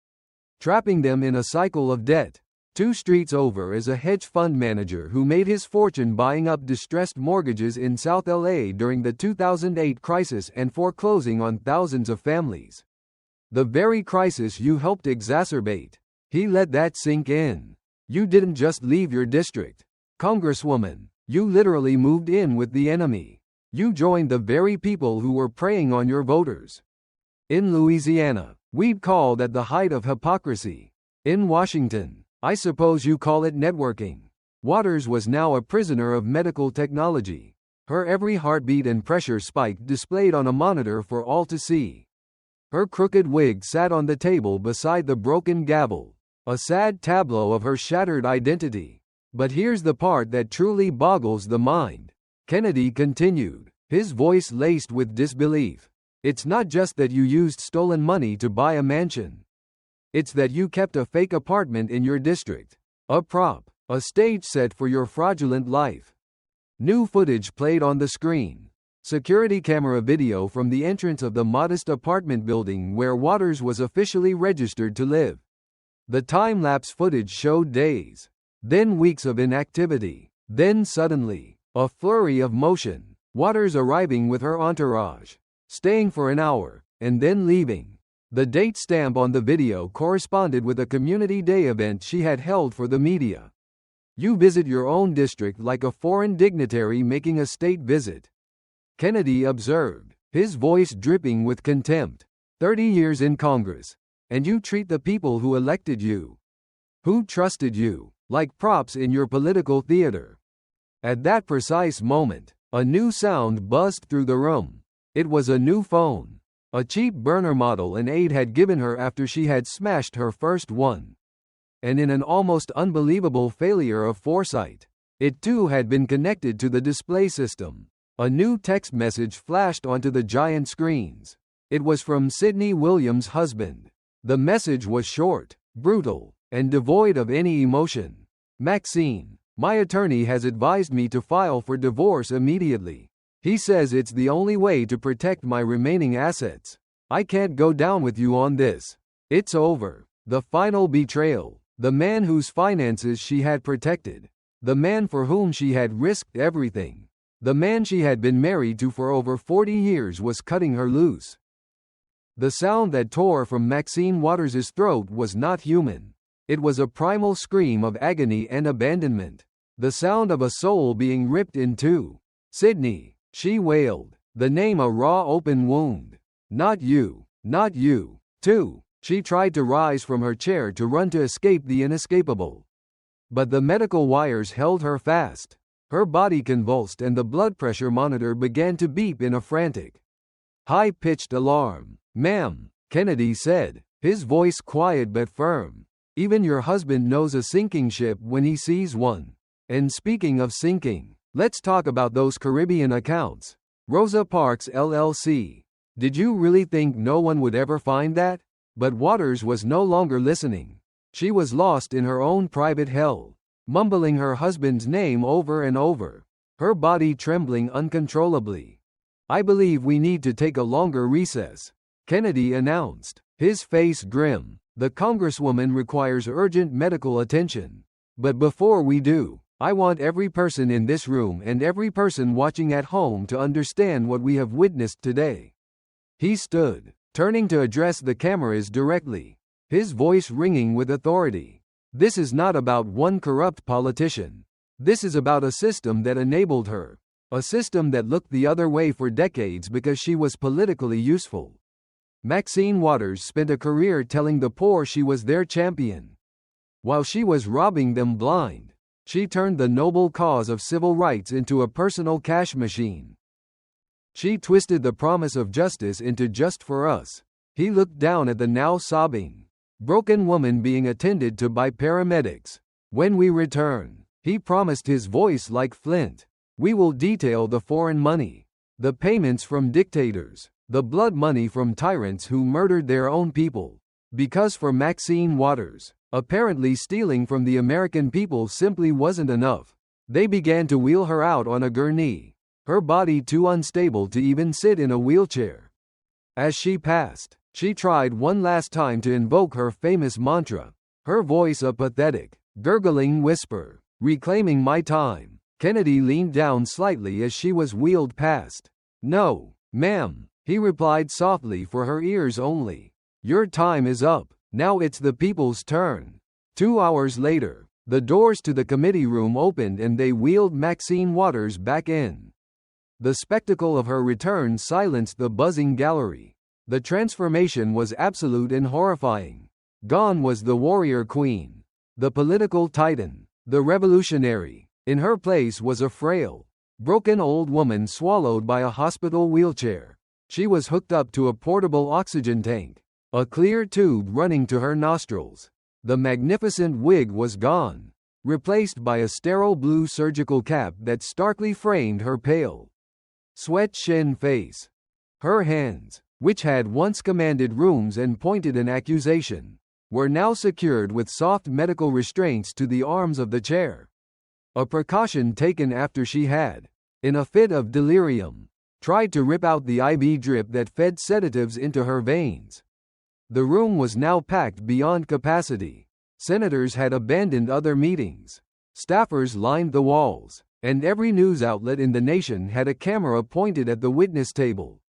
trapping them in a cycle of debt. 2 streets over is a hedge fund manager who made his fortune buying up distressed mortgages in South LA during the 2008 crisis and foreclosing on thousands of families. The very crisis you helped exacerbate." He let that sink in. "You didn't just leave your district, Congresswoman. You literally moved in with the enemy. You joined the very people who were preying on your voters. In Louisiana, we'd call that the height of hypocrisy. In Washington, I suppose you call it networking." Waters was now a prisoner of medical technology. her every heartbeat and pressure spike displayed on a monitor for all to see. Her crooked wig sat on the table beside the broken gavel, a sad tableau of her shattered identity. But here's the part that truly boggles the mind. Kennedy continued, his voice laced with disbelief. It's not just that you used stolen money to buy a mansion. It's that you kept a fake apartment in your district. A prop, a stage set for your fraudulent life. New footage played on the screen. Security camera video from the entrance of the modest apartment building where Waters was officially registered to live. The time-lapse footage showed days, then weeks of inactivity, then suddenly, a flurry of motion, Waters arriving with her entourage, staying for an hour, and then leaving. The date stamp on the video corresponded with a community day event she had held for the media. You visit your own district like a foreign dignitary making a state visit, Kennedy observed, his voice dripping with contempt. 30 years in Congress, and you treat the people who elected you, who trusted you, like props in your political theater. At that precise moment, a new sound buzzed through the room. It was a new phone, a cheap burner model an aide had given her after she had smashed her first one. And in an almost unbelievable failure of foresight, it too had been connected to the display system. A new text message flashed onto the giant screens. It was from Sidney Williams' husband. The message was short, brutal, and devoid of any emotion. Maxine, my attorney has advised me to file for divorce immediately. He says it's the only way to protect my remaining assets. I can't go down with you on this. It's over. The final betrayal. The man whose finances she had protected. The man for whom she had risked everything. The man she had been married to for over 40 years was cutting her loose. The sound that tore from Maxine Waters' throat was not human. It was a primal scream of agony and abandonment. The sound of a soul being ripped in two. Sidney, she wailed, the name a raw open wound. Not you, not you, too. She tried to rise from her chair to run to escape the inescapable. But the medical wires held her fast. Her body convulsed and the blood pressure monitor began to beep in a frantic, high-pitched alarm. Ma'am, Kennedy said, his voice quiet but firm. Even your husband knows a sinking ship when he sees one. And speaking of sinking, let's talk about those Caribbean accounts. Rosa Parks LLC. Did you really think no one would ever find that? But Waters was no longer listening. She was lost in her own private hell, mumbling her husband's name over and over, her body trembling uncontrollably. I believe we need to take a longer recess, Kennedy announced, his face grim. The Congresswoman requires urgent medical attention. But before we do, I want every person in this room and every person watching at home to understand what we have witnessed today. He stood, turning to address the cameras directly, his voice ringing with authority. This is not about one corrupt politician. This is about a system that enabled her. A system that looked the other way for decades because she was politically useful. Maxine Waters spent a career telling the poor she was their champion. While she was robbing them blind, she turned the noble cause of civil rights into a personal cash machine. She twisted the promise of justice into just for us. He looked down at the now sobbing, broken woman being attended to by paramedics. When we return, he promised, his voice like flint, we will detail the foreign money, the payments from dictators, the blood money from tyrants who murdered their own people. Because for Maxine Waters, apparently stealing from the American people simply wasn't enough. They began to wheel her out on a gurney, her body too unstable to even sit in a wheelchair. As she passed, she tried one last time to invoke her famous mantra, her voice a pathetic, gurgling whisper, reclaiming my time. Kennedy leaned down slightly as she was wheeled past. No, ma'am, he replied softly for her ears only. Your time is up. Now it's the people's turn. 2 hours later, the doors to the committee room opened and they wheeled Maxine Waters back in. The spectacle of her return silenced the buzzing gallery. The transformation was absolute and horrifying. Gone was the warrior queen, the political titan, the revolutionary. In her place was a frail, Broken old woman swallowed by a hospital wheelchair. She was hooked up to a portable oxygen tank, a clear tube running to her nostrils. The magnificent wig was gone, replaced by a sterile blue surgical cap that starkly framed her pale, sweat-shin face. Her hands, which had once commanded rooms and pointed an accusation, were now secured with soft medical restraints to the arms of the chair. A precaution taken after she had, in a fit of delirium, tried to rip out the IV drip that fed sedatives into her veins. The room was now packed beyond capacity. Senators had abandoned other meetings. Staffers lined the walls, and every news outlet in the nation had a camera pointed at the witness table.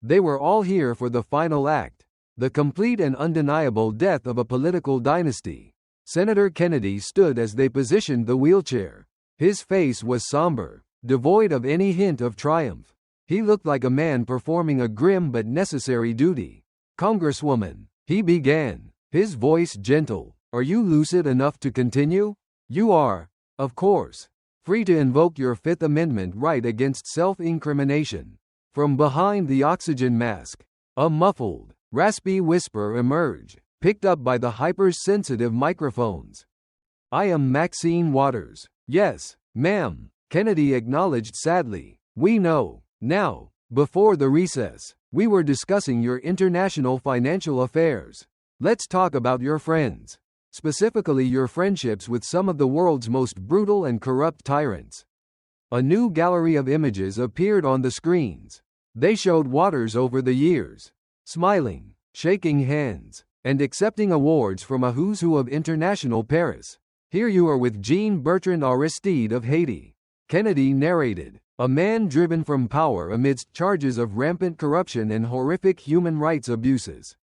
They were all here for the final act, the complete and undeniable death of a political dynasty. Senator Kennedy stood as they positioned the wheelchair. His face was somber, devoid of any hint of triumph. He looked like a man performing a grim but necessary duty. "Congresswoman," he began, his voice gentle, "are you lucid enough to continue? You are, of course, free to invoke your Fifth Amendment right against self-incrimination." From behind the oxygen mask, a muffled, raspy whisper emerged, picked up by the hypersensitive microphones. "I am Maxine Waters." "Yes, ma'am," Kennedy acknowledged sadly. "We know. Now, before the recess, we were discussing your international financial affairs. Let's talk about your friends. Specifically your friendships with some of the world's most brutal and corrupt tyrants." A new gallery of images appeared on the screens. They showed Waters over the years, smiling, shaking hands, and accepting awards from a who's who of international Paris. "Here you are with Jean-Bertrand Aristide of Haiti," Kennedy narrated, "a man driven from power amidst charges of rampant corruption and horrific human rights abuses.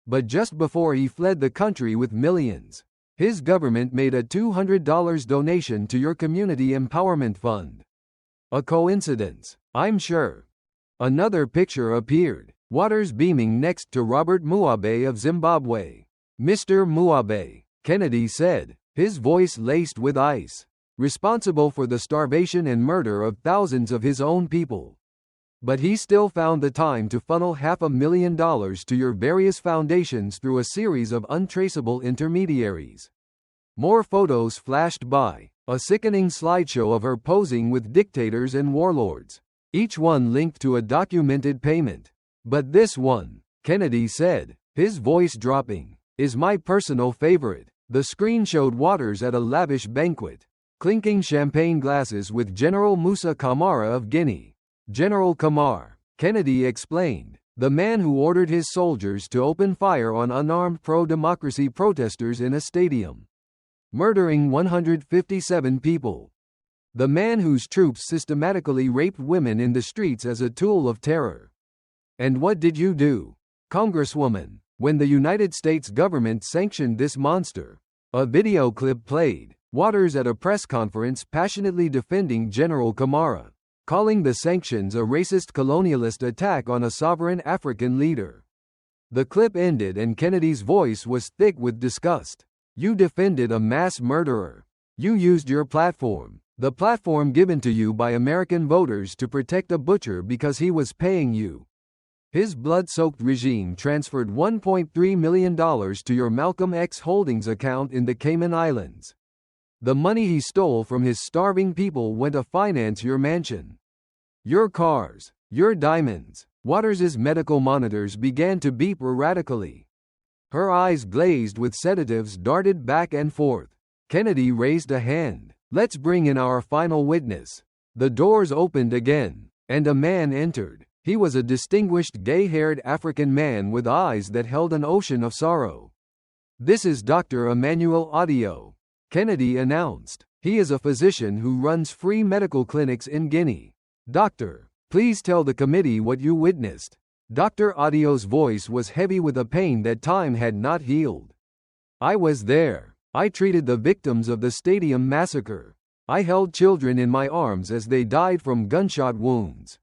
But just before he fled the country with millions, his government made a $200 donation to your Community Empowerment Fund. A coincidence, I'm sure." Another picture appeared, Waters beaming next to Robert Mugabe of Zimbabwe. "Mr. Mugabe," Kennedy said, his voice laced with ice, "responsible for the starvation and murder of thousands of his own people. But he still found the time to funnel $500,000 to your various foundations through a series of untraceable intermediaries." More photos flashed by, a sickening slideshow of her posing with dictators and warlords, each one linked to a documented payment. "But this one," Kennedy said, his voice dropping, "is my personal favorite." The screen showed Waters at a lavish banquet, clinking champagne glasses with General Moussa Camara of Guinea. "General Camara," Kennedy explained, "the man who ordered his soldiers to open fire on unarmed pro-democracy protesters in a stadium, murdering 157 people. The man whose troops systematically raped women in the streets as a tool of terror." "And what did you do, Congresswoman, when the United States government sanctioned this monster?" A video clip played, Waters at a press conference passionately defending General Camara, calling the sanctions a racist colonialist attack on a sovereign African leader. The clip ended and Kennedy's voice was thick with disgust. "You defended a mass murderer. You used your platform, the platform given to you by American voters, to protect a butcher because he was paying you. His blood-soaked regime transferred $1.3 million to your Malcolm X Holdings account in the Cayman Islands. The money he stole from his starving people went to finance your mansion, your cars, your diamonds." Waters's medical monitors began to beep erratically. Her eyes glazed with sedatives darted back and forth. Kennedy raised a hand. "Let's bring in our final witness." The doors opened again, and a man entered. He was a distinguished gay-haired African man with eyes that held an ocean of sorrow. "This is Dr. Emmanuel Adio," Kennedy announced. "He is a physician who runs free medical clinics in Guinea. Doctor, please tell the committee what you witnessed." Dr. Adio's voice was heavy with a pain that time had not healed. "I was there. I treated the victims of the stadium massacre. I held children in my arms as they died from gunshot wounds.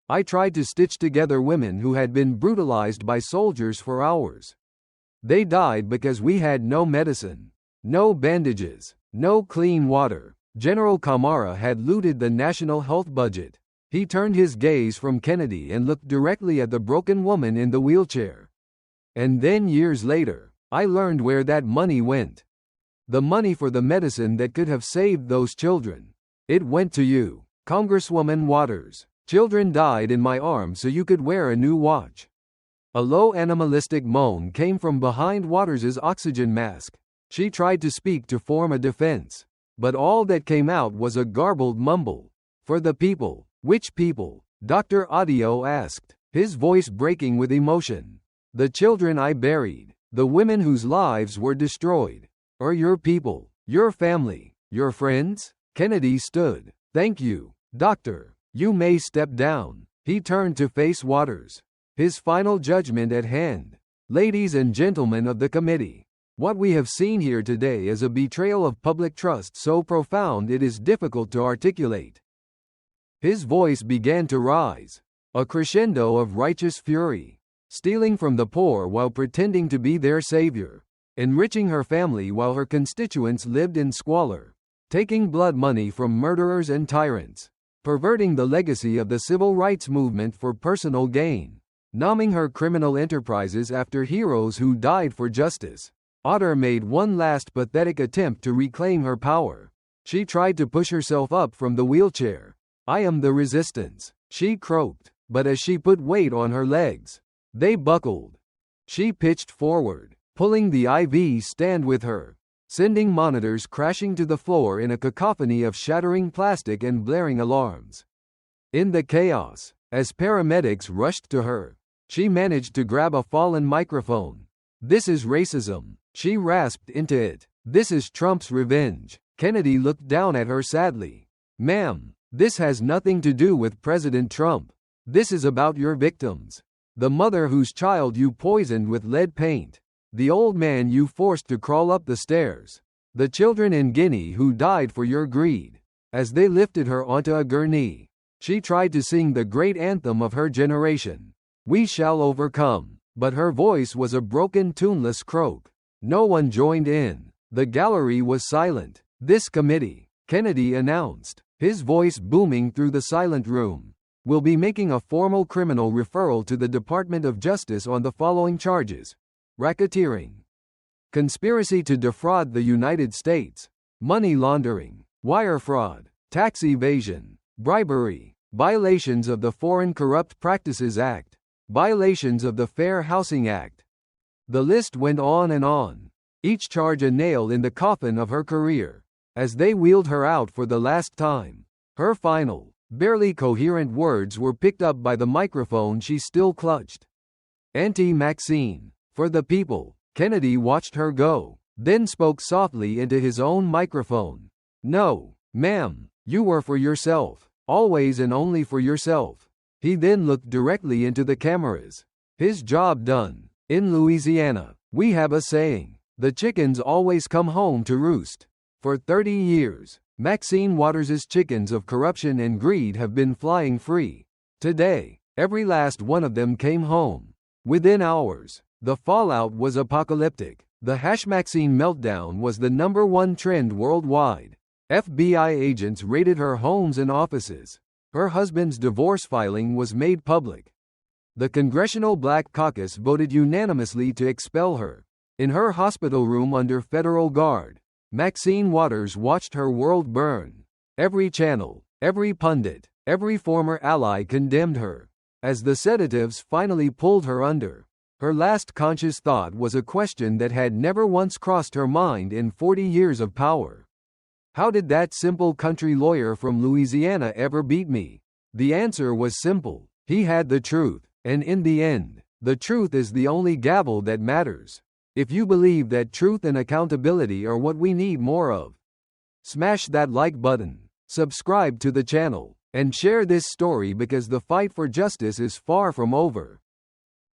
I tried to stitch together women who had been brutalized by soldiers for hours. They died because we had no medicine, no bandages, no clean water. General Kamara had looted the national health budget. He turned his gaze from Kennedy and looked directly at the broken woman in the wheelchair. And then years later, I learned where that money went. The money for the medicine that could have saved those children. It went to you, Congresswoman Waters. Children died in my arms so you could wear a new watch. A low animalistic moan came from behind Waters's oxygen mask. She tried to speak to form a defense, but all that came out was a garbled mumble. For the people. Which people? Dr. Audio asked, his voice breaking with emotion. The children I buried, the women whose lives were destroyed. Or your people, your family, your friends? Kennedy stood. Thank you, doctor. You may step down. He turned to face Waters. His final judgment at hand. Ladies and gentlemen of the committee, what we have seen here today is a betrayal of public trust so profound it is difficult to articulate. His voice began to rise, a crescendo of righteous fury, stealing from the poor while pretending to be their savior, enriching her family while her constituents lived in squalor, taking blood money from murderers and tyrants, perverting the legacy of the civil rights movement for personal gain, numbing her criminal enterprises after heroes who died for justice. Otter made one last pathetic attempt to reclaim her power. She tried to push herself up from the wheelchair. I am the resistance, she croaked, but as she put weight on her legs, they buckled. She pitched forward, pulling the IV stand with her, sending monitors crashing to the floor in a cacophony of shattering plastic and blaring alarms. In the chaos, as paramedics rushed to her, she managed to grab a fallen microphone. This is racism, she rasped into it. This is Trump's revenge. Kennedy looked down at her sadly. Ma'am, this has nothing to do with President Trump. This is about your victims. The mother whose child you poisoned with lead paint. The old man you forced to crawl up the stairs. The children in Guinea who died for your greed. As they lifted her onto a gurney, she tried to sing the great anthem of her generation. We shall overcome. But her voice was a broken, tuneless croak. No one joined in. The gallery was silent. This committee, Kennedy announced, his voice booming through the silent room, will be making a formal criminal referral to the Department of Justice on the following charges: racketeering, conspiracy to defraud the United States, money laundering, wire fraud, tax evasion, bribery, violations of the Foreign Corrupt Practices Act, violations of the Fair Housing Act. The list went on and on, each charge a nail in the coffin of her career. As they wheeled her out for the last time, her final, barely coherent words were picked up by the microphone she still clutched. Auntie Maxine, for the people. Kennedy watched her go, then spoke softly into his own microphone. No, ma'am, you were for yourself, always and only for yourself. He then looked directly into the cameras. His job done. In Louisiana, we have a saying, the chickens always come home to roost. For 30 years, Maxine Waters' chickens of corruption and greed have been flying free. Today, every last one of them came home. Within hours, the fallout was apocalyptic. The #Maxine meltdown was the #1 trend worldwide. FBI agents raided her homes and offices. Her husband's divorce filing was made public. The Congressional Black Caucus voted unanimously to expel her. In her hospital room under federal guard, Maxine Waters watched her world burn. Every channel, every pundit, every former ally condemned her. As the sedatives finally pulled her under, her last conscious thought was a question that had never once crossed her mind in 40 years of power. How did that simple country lawyer from Louisiana ever beat me? The answer was simple. He had the truth, and in the end, the truth is the only gavel that matters. If you believe that truth and accountability are what we need more of, smash that like button, subscribe to the channel, and share this story because the fight for justice is far from over.